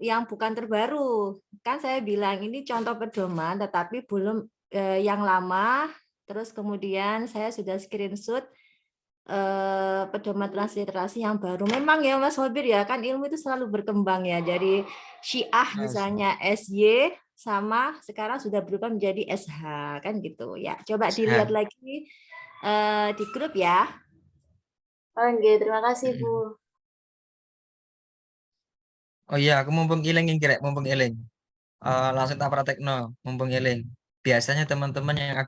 yang bukan terbaru. Kan saya bilang ini contoh pedoman tetapi belum yang lama. Terus kemudian saya sudah screenshot pedoman transliterasi yang baru. Memang ya Mas Sobir ya, kan ilmu itu selalu berkembang ya. Jadi Syiah misalnya SY sama sekarang sudah berubah menjadi SH kan gitu ya. Coba dilihat lagi di grup ya. Oke, terima kasih, Bu. Oh iya, aku mumpung iling yang kira, mumpung iling. Langsung tak praktekno, mumpung iling. Biasanya teman-teman yang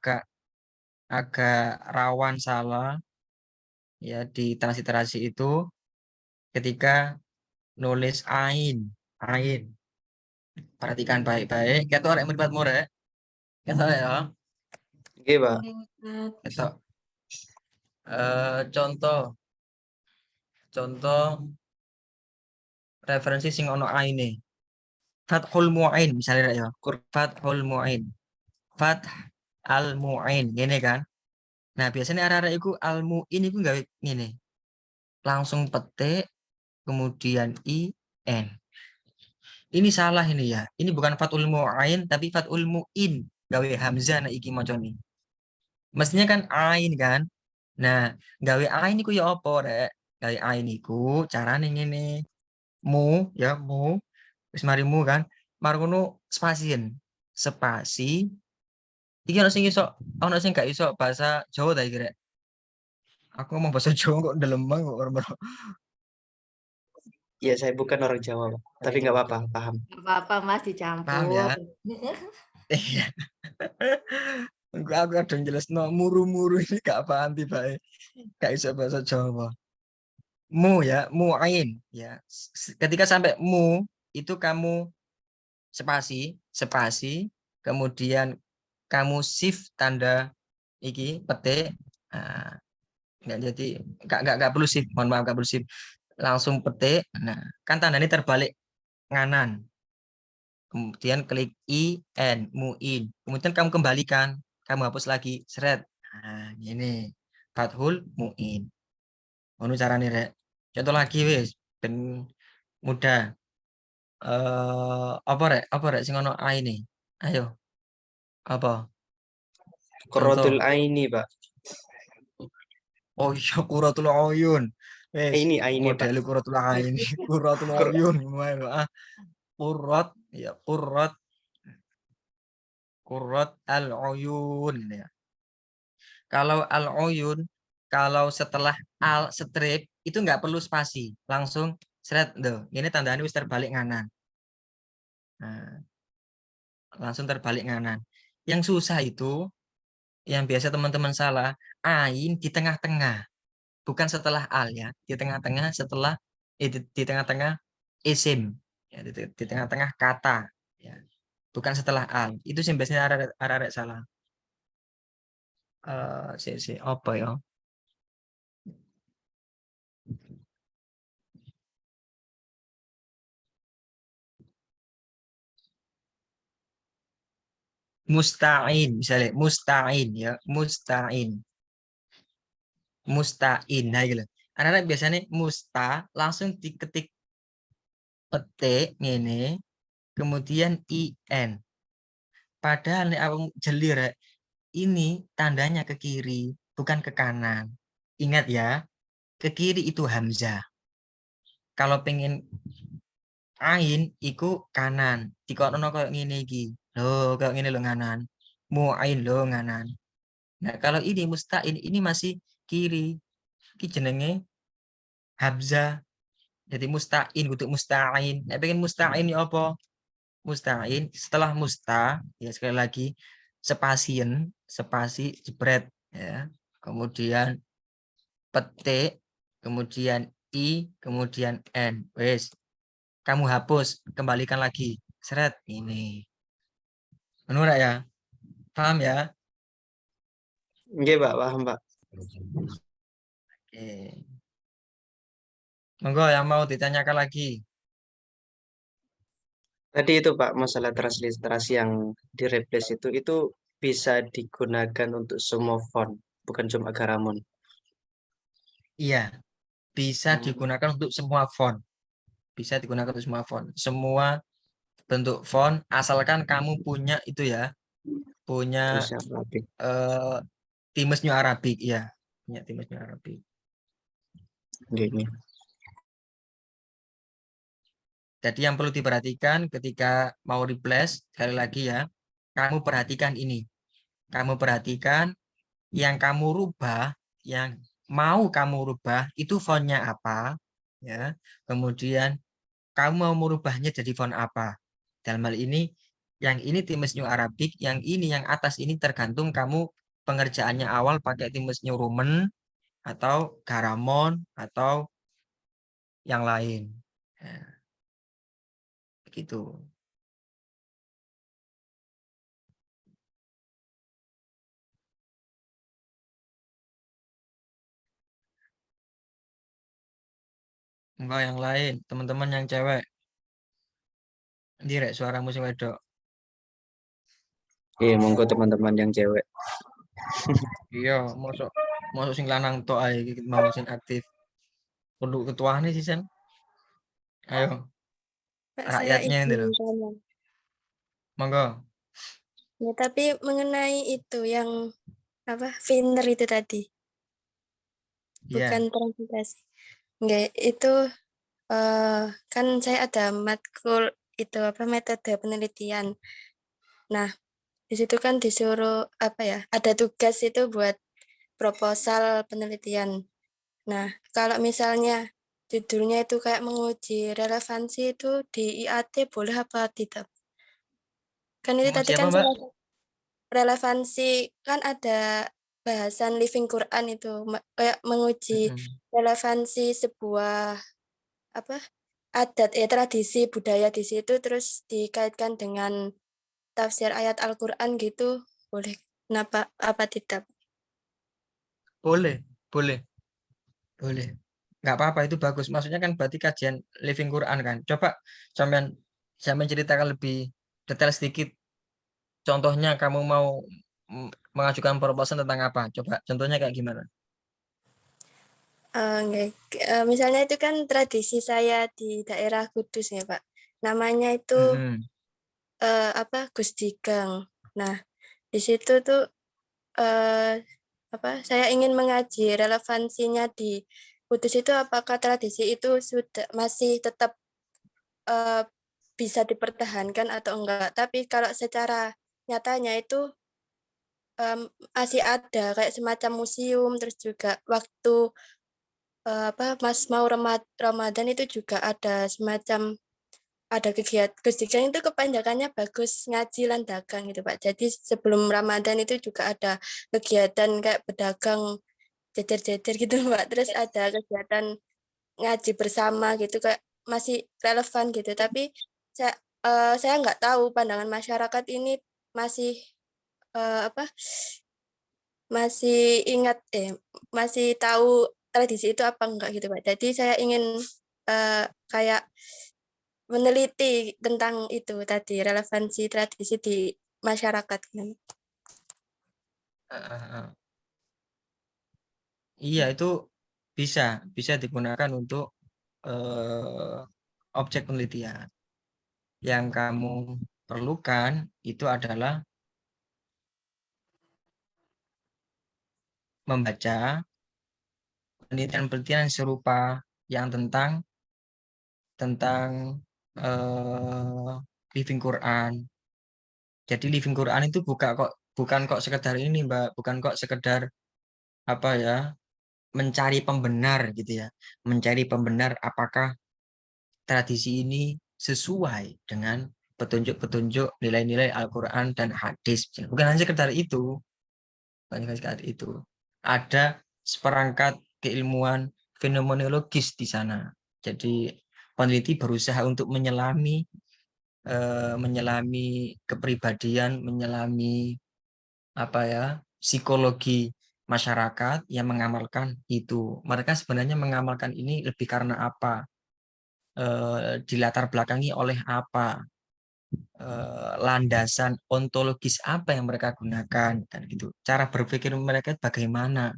agak rawan salah ya di transliterasi itu ketika nulis ain. Perhatikan baik-baik. Kita orang meribat murek. Kita ya. Oke, Pak. Kita contoh referensi sing ono aine. Fathul Mu'in misalnya ya. Fathul Mu'in. Fath al Mu'in gini kan. Nah, biasanya arah-arah itu al Mu'in itu gawe ngene. Langsung petik kemudian IN. Ini salah ini ya. Ini bukan fathul Mu'in tapi fathul Mu'in. Gawe hamzah nah iki macane. Mestinya kan ain kan. Nah, gawe ain iku ya apa rek? Gawe ain iku carane ngene. Mu ya mu. Wis mari mu kan. Margono spasien. Spasi. Iki ono sing gak iso bahasa Jawa ta iki rek. Aku ngomong bahasa Jawa kok ndelemang kok orang Iya, saya bukan orang Jawa, Pak. Tapi nggak apa-apa, paham. Nggak apa-apa Mas paham ya. dicampur. Iya. Aku kadang jelas no muru-muru ini gak paham tiba gak iso bahasa Jawa. Mu ya, mu'ain ya. Ketika sampai mu itu kamu spasi, kemudian kamu shift tanda iki petik. Nah, nggak jadi nggak perlu shift, mohon maaf nggak perlu shift. Langsung petik. Nah, kan tandanya terbalik nganan. Kemudian klik IN, muin. Kemudian kamu kembalikan, kamu hapus lagi, seret. Nah, ini fathul muin. Ono carane rek. Contoh lagi wis ben mudah. Apa rek sing ono A ini? Ayo. Apa? Qurratul Aini, Pak. Oh iya Qurratul Uyun. Wis Ini Aini, Pak. model Qurratul Ain. Qurratul Uyun. Qurrat al-uyun ya. Kalau al-uyun, kalau setelah al strip itu nggak perlu spasi, langsung seret tuh. Ini tandanya wis terbalik nganan. Nah, langsung terbalik nganan. Yang susah itu, yang biasa teman-teman salah, ain di tengah-tengah, bukan setelah al ya, di tengah-tengah setelah di tengah-tengah isim, ya, di tengah-tengah kata, ya, bukan setelah al. Itu sih biasanya arah-arah salah. Apa ya? Musta'in misalnya musta'in ya musta'in nah gitu. Anak-anak biasanya musta langsung diketik petik ini kemudian in Padahal nek awakmu jeli rek, ini tandanya ke kiri, bukan ke kanan. Ingat ya, ke kiri itu hamzah. Kalau pengen ain iku kanan. Dikono koyo ngene iki. Loh, koyo ngene lho nganan. Mu'ain lho nganan. Nah, kalau ini musta'in ini masih kiri. Iki jenenge hamzah. Jadi musta'in kudu musta'in. Nek pengen musta'in ya apa? Musta'in setelah musta ya sekali lagi spasien, spasi jebret ya. Kemudian petik, kemudian i, kemudian n. Wes, kamu hapus, kembalikan lagi. Seret ini. Menurut ya? Paham ya? Nggih, Pak, paham, Pak. Oke. Monggo yang mau ditanyakan lagi. Tadi itu Pak, masalah transliterasi yang di replace itu bisa digunakan untuk semua font, bukan cuma Garamond. Iya, bisa digunakan untuk semua font. Bisa digunakan untuk semua font. Semua bentuk font asalkan kamu punya itu ya, punya Terus apa lagi? Times New Arabic ya, punya Times New Arabic. Nggih. Jadi yang perlu diperhatikan ketika mau replace, sekali lagi ya, kamu perhatikan ini. Kamu perhatikan yang kamu rubah, yang mau kamu rubah itu fontnya apa, ya. Kemudian kamu mau merubahnya jadi font apa. Dalam hal ini, yang ini Times New Arabic, yang ini yang atas ini tergantung kamu pengerjaannya awal pakai Times New Roman atau Garamond atau yang lain. Nah, begitu. Enggak yang lain, teman-teman yang cewek. Direk suaramu sing wedok. Iya, monggo teman-teman yang cewek. Iya, masuk sing lanang tok ae iki mau sing aktif. Perlu ketuane sih Sen. Ayo, Pak, saya rakyatnya itu loh. izin tanya. Monggo. Ya, tapi mengenai itu yang apa Finner itu tadi, Iya. bukan transliterasi. Enggak, itu kan saya ada matkul itu apa metode penelitian. Nah, di situ kan disuruh apa ya? Ada tugas itu buat proposal penelitian. Nah, kalau misalnya judulnya itu kayak menguji relevansi itu di IAT boleh apa tidak? Kan itu tadi Menguji apa, kan Mbak? relevansi kan ada bahasan Living Quran itu kayak menguji relevansi sebuah apa adat tradisi budaya di situ terus dikaitkan dengan tafsir ayat Al-Quran gitu boleh kenapa apa tidak? Boleh, boleh, boleh. Nggak apa-apa itu bagus. Maksudnya kan berarti kajian Living Quran kan. Coba sampean ceritakan lebih detail sedikit. Contohnya kamu mau mengajukan proposal tentang apa? Coba contohnya kayak gimana? Misalnya itu kan tradisi saya di daerah Kudus ya Pak. Namanya itu apa Gus Digang. Nah, di situ tuh saya ingin mengaji relevansinya di Kudus itu apakah tradisi itu sudah masih tetap bisa dipertahankan atau enggak. Tapi kalau secara nyatanya itu masih ada kayak semacam museum terus juga waktu Mas mau Ramadan itu juga ada semacam ada kegiatan Gus Digang itu kepanjangannya bagus ngaji lan dagang gitu Pak. Jadi sebelum Ramadan itu juga ada kegiatan kayak berdagang jejer-jejer gitu Pak. Terus ada kegiatan ngaji bersama gitu kayak masih relevan gitu. Tapi saya nggak tahu pandangan masyarakat ini masih masih ingat masih tahu tradisi itu apa enggak gitu Pak. Jadi saya ingin kayak meneliti tentang itu tadi relevansi tradisi di masyarakat. Iya itu bisa digunakan untuk objek penelitian. Yang kamu perlukan itu adalah membaca penelitian-penelitian serupa yang tentang Living Quran. Jadi Living Quran itu bukan kok sekedar ini, Mbak, bukan kok sekedar apa ya, mencari pembenar gitu ya. Mencari pembenar apakah tradisi ini sesuai dengan petunjuk-petunjuk nilai-nilai Al-Quran dan hadis. Bukan hanya sekedar itu. Bukan hanya sekedar itu. Ada seperangkat keilmuan fenomenologis di sana. Jadi peneliti berusaha untuk menyelami kepribadian, menyelami apa ya, psikologi masyarakat yang mengamalkan itu. Mereka sebenarnya mengamalkan ini lebih karena apa? Dilatar belakangi oleh apa? Landasan ontologis apa yang mereka gunakan dan gitu. Cara berpikir mereka bagaimana?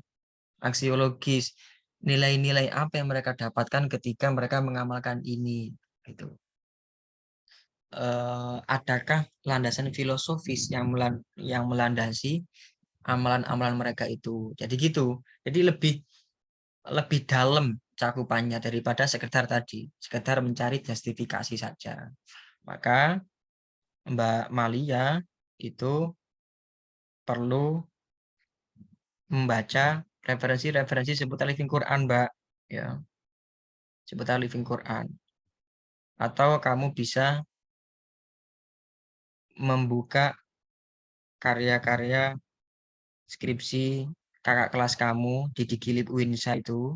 Aksiologis, nilai-nilai apa yang mereka dapatkan ketika mereka mengamalkan ini gitu. Adakah landasan filosofis yang melandasi amalan-amalan mereka itu. Jadi gitu. Jadi lebih dalam cakupannya daripada sekedar mencari justifikasi saja. Maka Mbak Malia itu perlu membaca referensi-referensi seputar Living Quran, Mbak. Ya, seputar Living Quran. Atau kamu bisa membuka karya-karya skripsi kakak kelas kamu di Digilib Winsa itu.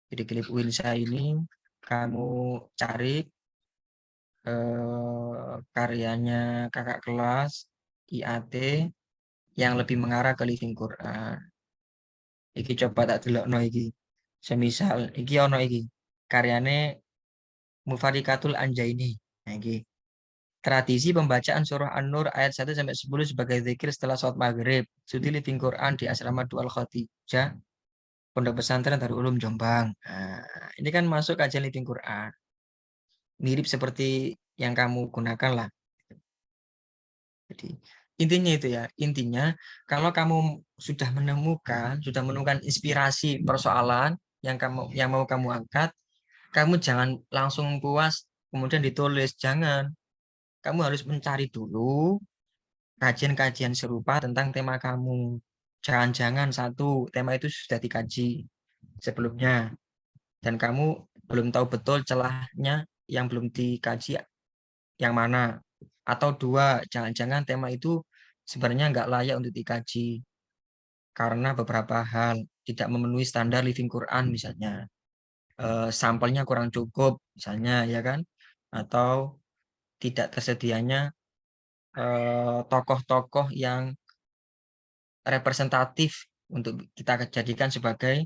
Di Digilib Winsa ini kamu cari karyanya kakak kelas IAT yang lebih mengarah ke Living Quran. Iki coba tak delokno iki. Semisal iki ono iki karyane Mufarikatul Anjaini. Nah, iki tradisi pembacaan surah An-Nur ayat 1 sampai 10 sebagai zikir setelah sholat maghrib. Studi Living Quran di asrama Dual Khadijah, Pondok Pesantren Darul Ulum Jombang. Nah, ini kan masuk kajian Living Quran. Mirip seperti yang kamu gunakan lah. Jadi intinya itu ya, intinya kalau kamu sudah menemukan inspirasi persoalan yang mau kamu angkat, kamu jangan langsung puas kemudian ditulis, jangan. Kamu harus mencari dulu kajian-kajian serupa tentang tema kamu. Jangan-jangan satu tema itu sudah dikaji sebelumnya dan kamu belum tahu betul celahnya yang belum dikaji yang mana. Atau dua, jangan-jangan tema itu sebenarnya nggak layak untuk dikaji karena beberapa hal tidak memenuhi standar Living Quran misalnya. Sampelnya kurang cukup misalnya, ya kan? Atau tidak tersedianya tokoh-tokoh yang representatif untuk kita jadikan sebagai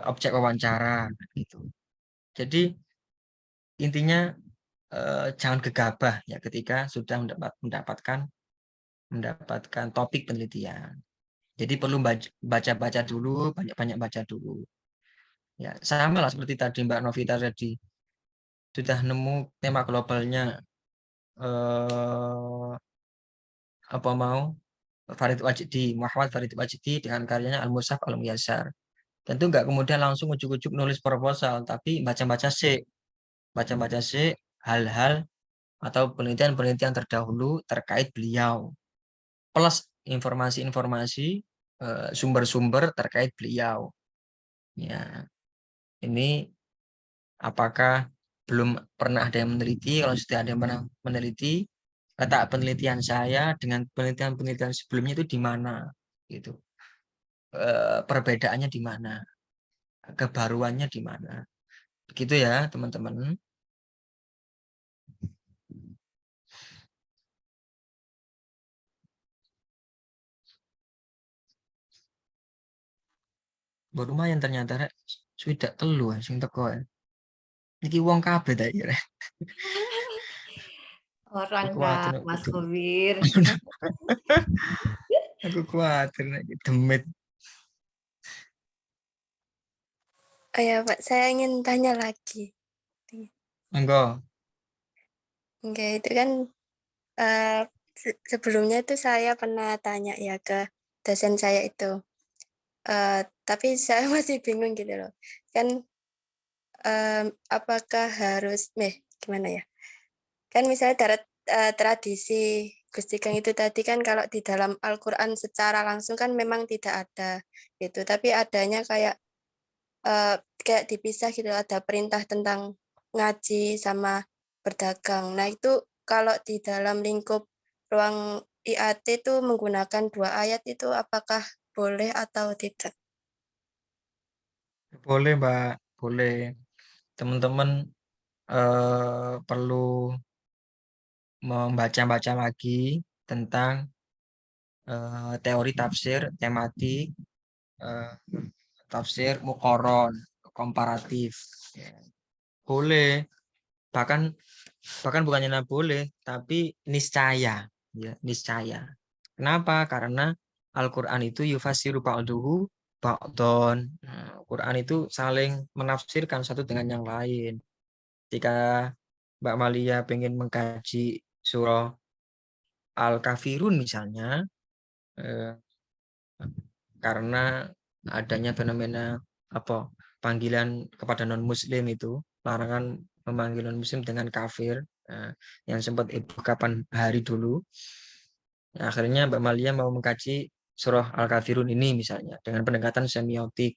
objek wawancara gitu. Jadi intinya jangan gegabah ya ketika sudah mendapatkan topik penelitian. Jadi perlu baca-baca dulu, banyak-banyak baca dulu. Ya, sama lah seperti tadi Mbak Novita tadi. Sudah nemu tema globalnya Muhammad Farid Wajidi dengan karyanya Al-Mushaf Al-Muyassar. Tentu nggak kemudian langsung ujuk-ujuk nulis proposal, tapi baca-baca sih hal-hal atau penelitian-penelitian terdahulu terkait beliau. Plus informasi-informasi sumber-sumber terkait beliau. Ya, ini apakah belum pernah ada yang meneliti? Kalau sudah ada yang pernah meneliti, letak penelitian saya dengan penelitian-penelitian sebelumnya itu di mana? Gitu. Perbedaannya di mana? Kebaruannya di mana? Begitu ya, teman-teman. Baru lumayan ternyata rek. Sudah telu sing teko. Iki wong kabeh ta iki rek. Orang Aku Kak, kuatir Mas Kobir. aku kuatir nek demit. Oh ya, Pak, saya ingin tanya lagi. Monggo. Oke, itu kan sebelumnya tuh saya pernah tanya ya ke dosen saya itu. Tapi saya masih bingung gitu loh. Kan apakah harus gimana ya? Kan misalnya tradisi Gus Tigeng itu tadi kan kalau di dalam Al-Qur'an secara langsung kan memang tidak ada gitu, tapi adanya kayak kayak dipisah gitu, ada perintah tentang ngaji sama berdagang. Nah, itu kalau di dalam lingkup ruang IAT itu menggunakan 2 ayat itu apakah boleh atau tidak? Boleh, Mbak. Boleh. Teman-teman perlu membaca-baca lagi tentang teori tafsir, tematik, eh, tafsir mukoron, komparatif. Ya. Boleh. Bahkan bukannya boleh, tapi niscaya. Ya, niscaya. Kenapa? Karena Al-Quran itu yufasiru ba'duhu ba'don. Nah, Quran itu saling menafsirkan satu dengan yang lain. Jika Mbak Malia pengen mengkaji surah Al-Kafirun misalnya, eh, karena adanya fenomena panggilan kepada non-muslim itu, larangan memanggil non-muslim dengan kafir, yang sempat ibu kapan hari dulu. Nah, akhirnya Mbak Malia mau mengkaji surah Al-Kafirun ini misalnya dengan pendekatan semiotik.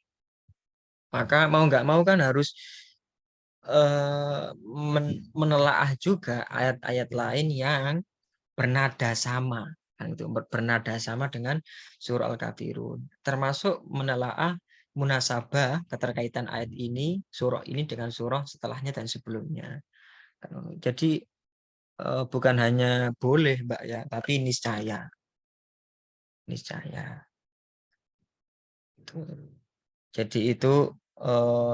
Maka mau nggak mau kan harus menelaah juga ayat-ayat lain yang bernada sama, kan itu bernada sama dengan surah Al-Kafirun. Termasuk menelaah munasabah keterkaitan ayat ini, surah ini dengan surah setelahnya dan sebelumnya. Jadi bukan hanya boleh, Mbak ya, tapi niscaya. Niscaya. Jadi itu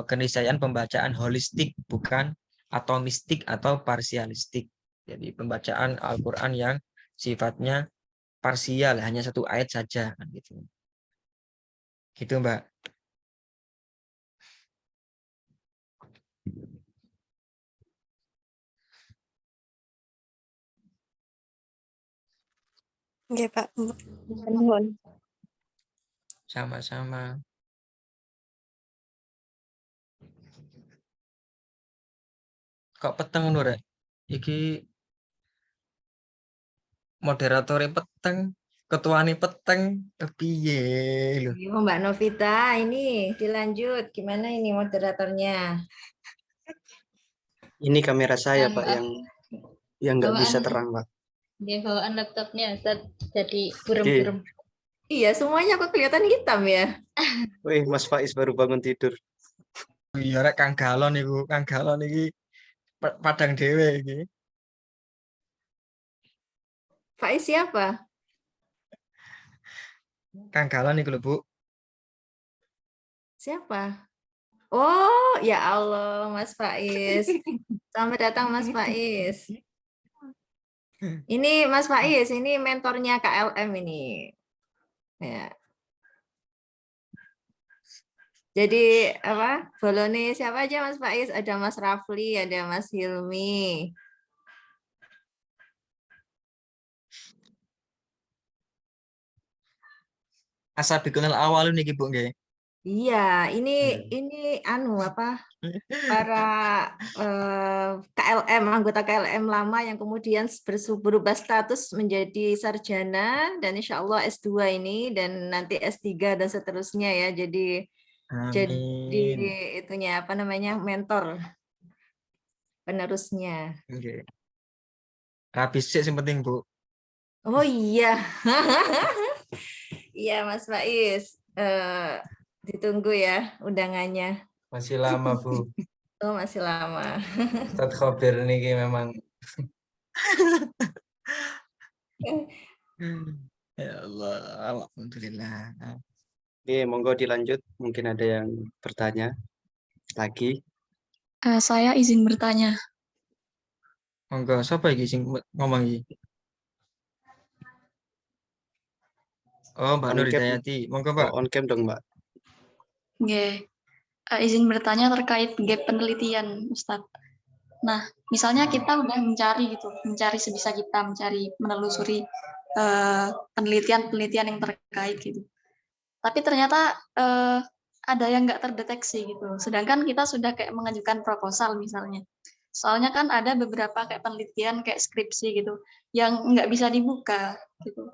keniscayaan pembacaan holistik, bukan atomistik atau parsialistik. Jadi pembacaan Al-Quran yang sifatnya parsial, hanya satu ayat saja, kan gitu. Gitu, Mbak. Oke, Pak. Sama-sama. Kok peteng nur ya? Iki moderatornya peteng, ketuanya peteng, piye lho. Iya, Mbak Novita, ini dilanjut. Gimana ini moderatornya? Ini kamera saya, Pak, Maaf, yang nggak bisa bawaan terang, Pak. dia bawaan laptopnya Ustaz, jadi burem-burem. Iya, semuanya kok kelihatan hitam ya. Wih, Mas Faiz baru bangun tidur. Iya rek Kang Galon iki padang dhewe iki. Faiz siapa? Kang Galon iki lho, Bu. Siapa? Oh, ya Allah, Mas Faiz. Selamat datang, Mas Faiz. Ini Mas Faiz, ini mentornya KLM ini. Ya. Jadi bolone siapa aja Mas Faiz? Ada Mas Rafli, ada Mas Hilmi. Asabiqunal awalun niki Bu nggih. Iya, ini para KLM, anggota KLM lama yang kemudian berubah status menjadi sarjana dan insya Allah S2 ini dan nanti S3 dan seterusnya ya. Jadi itunya mentor penerusnya. Nggih. Rapi sik sing penting, Bu. Oh iya. Iya Mas Faiz. Ditunggu ya undangannya. Masih lama, Bu. Oh, masih lama. Ustadz Khobir niki memang. Ya Allah, alhamdulillah. Oke, monggo dilanjut. Mungkin ada yang bertanya lagi. Saya izin bertanya. Monggo sapa iki sing ngomong iki? Oh, Mbak Nur Hidayati. Monggo, Mbak. On cam dong, Mbak. Nggih. Izin bertanya terkait gap penelitian, Ustadz. Nah, misalnya kita udah mencari sebisa kita, menelusuri penelitian-penelitian yang terkait gitu. Tapi ternyata ada yang nggak terdeteksi gitu. Sedangkan kita sudah kayak mengajukan proposal misalnya. Soalnya kan ada beberapa kayak penelitian kayak skripsi gitu yang nggak bisa dibuka gitu.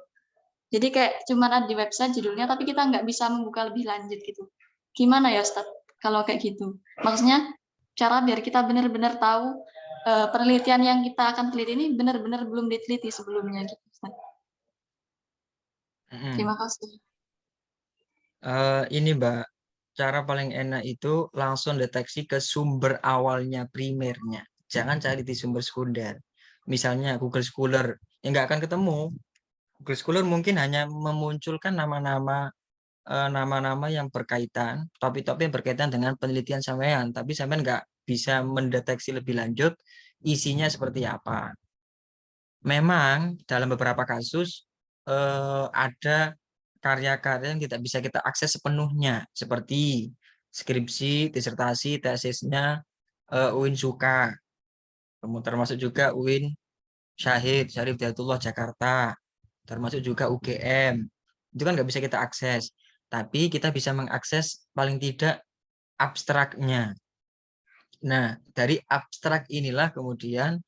Jadi kayak cuma ada di website judulnya tapi kita nggak bisa membuka lebih lanjut gitu. Gimana ya Ustaz kalau kayak gitu? Maksudnya cara biar kita benar-benar tahu penelitian yang kita akan teliti ini benar-benar belum diteliti sebelumnya gitu Ustaz. Terima kasih. Ini Mbak, cara paling enak itu langsung deteksi ke sumber awalnya primernya. Jangan cari di sumber sekunder. Misalnya Google Scholar, ya nggak akan ketemu. Google Scholar mungkin hanya memunculkan nama-nama nama-nama yang berkaitan, topik-topik yang berkaitan dengan penelitian sampean, tapi sampean nggak bisa mendeteksi lebih lanjut isinya seperti apa. Memang dalam beberapa kasus ada karya-karya yang tidak bisa kita akses sepenuhnya, seperti skripsi, disertasi, tesisnya UIN Suka, termasuk juga UIN Syarif Hidayatullah Jakarta, termasuk juga UGM. Itu kan nggak bisa kita akses, tapi kita bisa mengakses paling tidak abstraknya. Nah, dari abstrak inilah kemudian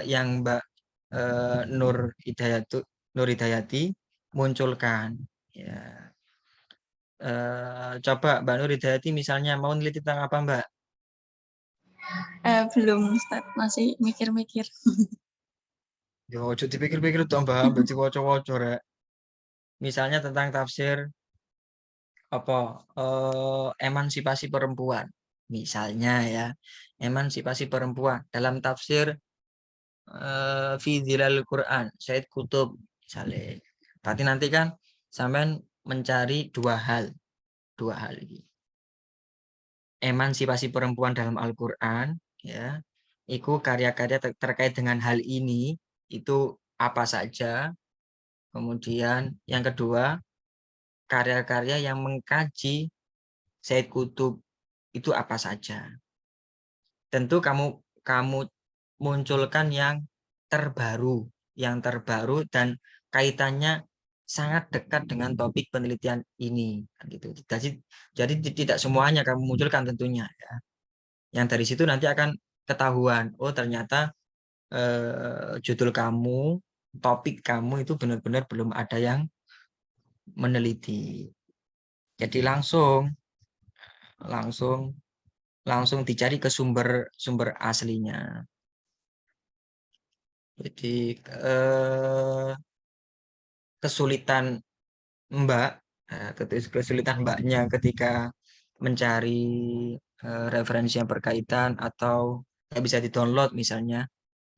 yang Mbak Nur Hidayati munculkan. Ya. Coba Mbak Nur Hidayati misalnya mau neliti tentang apa Mbak? Belum Ustaz, masih mikir-mikir. Ya, ojo dipikir-pikir toh Mbak, berarti woco-woco rek. Misalnya tentang tafsir apa emansipasi perempuan. Misalnya ya, emansipasi perempuan dalam tafsir fi Dhilal Quran, Said Kutub misalnya. Berarti nanti kan sampean mencari dua hal ini. Emansipasi perempuan dalam Al-Qur'an ya. Itu karya-karya terkait dengan hal ini itu apa saja. Kemudian yang kedua, karya-karya yang mengkaji Said Kutub itu apa saja. Tentu kamu munculkan yang terbaru dan kaitannya sangat dekat dengan topik penelitian ini gitu. Jadi tidak semuanya kamu munculkan tentunya ya. Yang dari situ nanti akan ketahuan, oh ternyata judul kamu, topik kamu itu benar-benar belum ada yang meneliti. Jadi langsung dicari ke sumber aslinya. Jadi kesulitan Mbaknya ketika mencari referensi yang berkaitan atau nggak bisa di-download misalnya,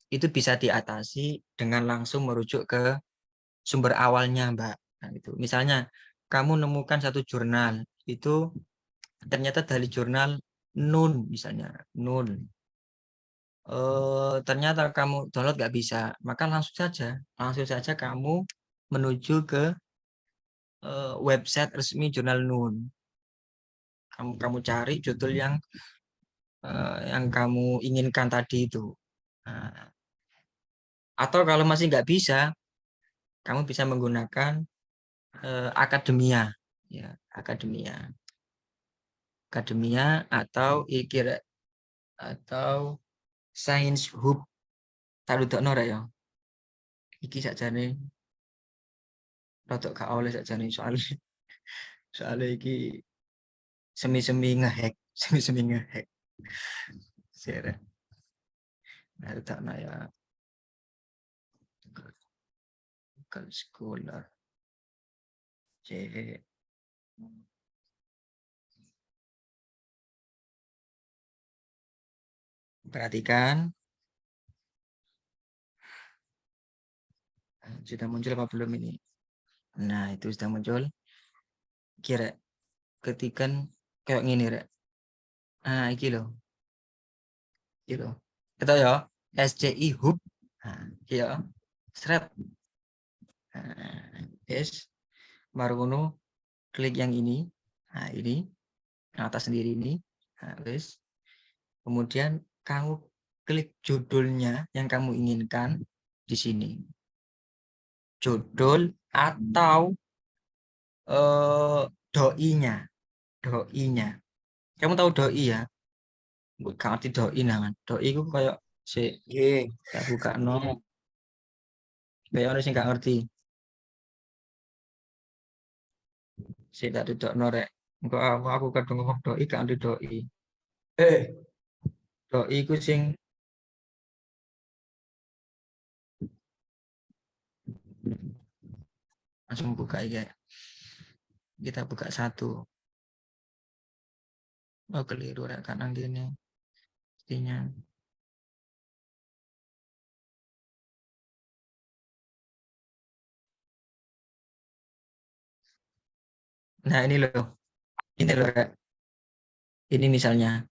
itu bisa diatasi dengan langsung merujuk ke sumber awalnya Mbak. Nah, gitu. Misalnya kamu nemukan satu jurnal, itu ternyata dari jurnal Nun misalnya, Nun. Ternyata kamu download nggak bisa, maka langsung saja kamu menuju ke website resmi jurnal Nun. Kamu cari judul yang kamu inginkan tadi itu. Nah, atau kalau masih nggak bisa, kamu bisa menggunakan Akademia, ya Akademia atau Ikira atau Science Hub. Tarudokno rek ya. Iki sakjane rodok gak oleh sakjane soalnya iki semi-semi ngehack. Sere. Nah, tak ya. Google Scholar. C. Perhatikan. Sudah muncul apa belum ini? Nah, itu sudah muncul. Kira ketikan kayak gini rek. Nah, iki loh. Gitu. Kita ya SCI Hub. Nah, iya. Seret. Nah, yes. Baru ngono klik yang ini. Nah, ini atas sendiri ini. Nah, yes. Kemudian kamu klik judulnya yang kamu inginkan di sini. judul atau doinya. Doinya. Kamu tahu doi ya? Gak ngerti doi nangan. Doi itu kayak si Nggih. tak buka no. Kayak orang sih gak ngerti. Si tak duduk norek. Engko aku kadung ngomong doi gak ngerti doi. Doi ku sing langsung buka ya. Kita buka satu. Oh keliru rek kanan gini. Pastinya. Nah ini loh. Ini loh rek. Ini misalnya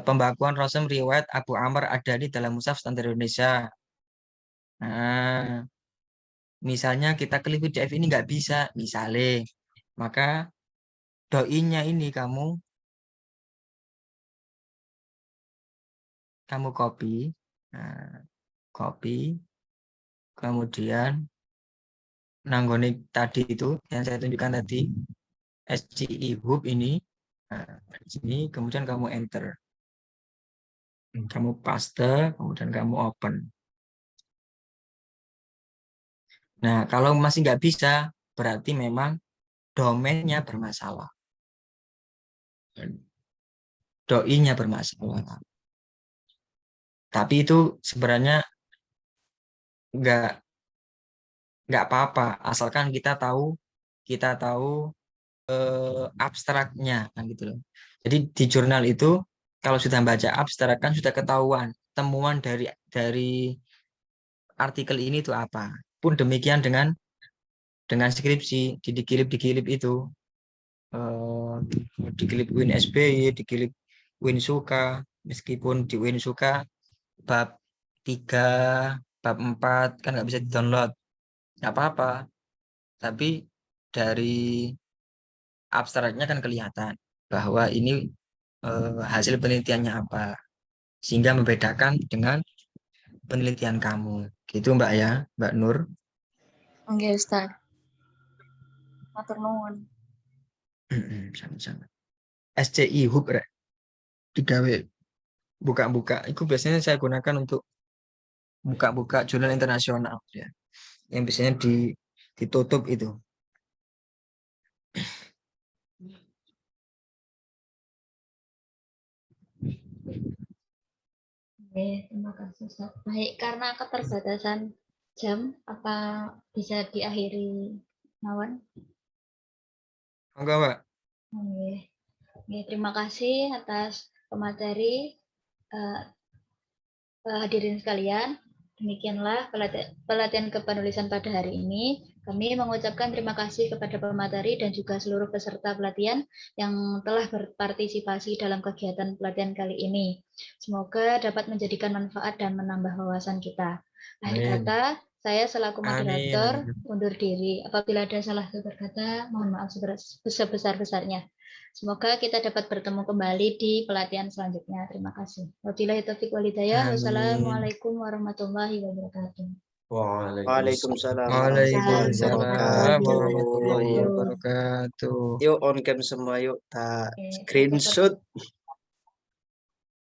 pembakuan Rasul riwayat Abu Amr ada di dalam Mushaf Standar Indonesia. Nah, misalnya kita klik PDF ini nggak bisa, misalnya, maka doinya ini kamu copy, nah, copy, kemudian nanggone tadi itu yang saya tunjukkan tadi, SCI Hub ini, nah, sini, kemudian kamu enter, kamu paste, kemudian kamu open. Nah, kalau masih nggak bisa, berarti memang domainnya bermasalah. Doinya bermasalah. Tapi itu sebenarnya nggak apa-apa, asalkan kita tahu abstraknya kan gitu loh. Jadi di jurnal itu kalau sudah baca abstrak kan sudah ketahuan temuan dari artikel ini itu apa. Pun demikian dengan skripsi dikilip itu dikilip Win SBY, dikilip Win Suka, meskipun di Win Suka bab 3, bab 4 kan nggak bisa di-download. Nggak apa-apa. Tapi dari abstraknya kan kelihatan bahwa ini hasil penelitiannya apa. Sehingga membedakan dengan penelitian kamu. Gitu Mbak ya, Mbak Nur. Oke, Ustaz. Matur nuwun. Sama-sama. SCI Hub rek. Digawe buka-buka. Itu biasanya saya gunakan untuk buka-buka jurnal internasional ya. Yang biasanya ditutup itu. Oke, terima kasih Ustaz. Baik, karena keterbatasan jam, apa bisa diakhiri Mawan? Enggak, Mbak. Oke. Oke, terima kasih atas pemateri hadirin sekalian. Demikianlah pelatihan kepenulisan pada hari ini. Kami mengucapkan terima kasih kepada pemateri dan juga seluruh peserta pelatihan yang telah berpartisipasi dalam kegiatan pelatihan kali ini. Semoga dapat menjadikan manfaat dan menambah wawasan kita. Akhir kata, saya selaku moderator undur diri. Apabila ada salah berkata, mohon maaf sebesar-besarnya. Semoga kita dapat bertemu kembali di pelatihan selanjutnya. Terima kasih. Wabillahi taufiq wal hidayah. Wassalamualaikum warahmatullahi wabarakatuh. Waalaikumsalam warahmatullahi wabarakatuh. Yuk on cam semua yuk, tak screenshot.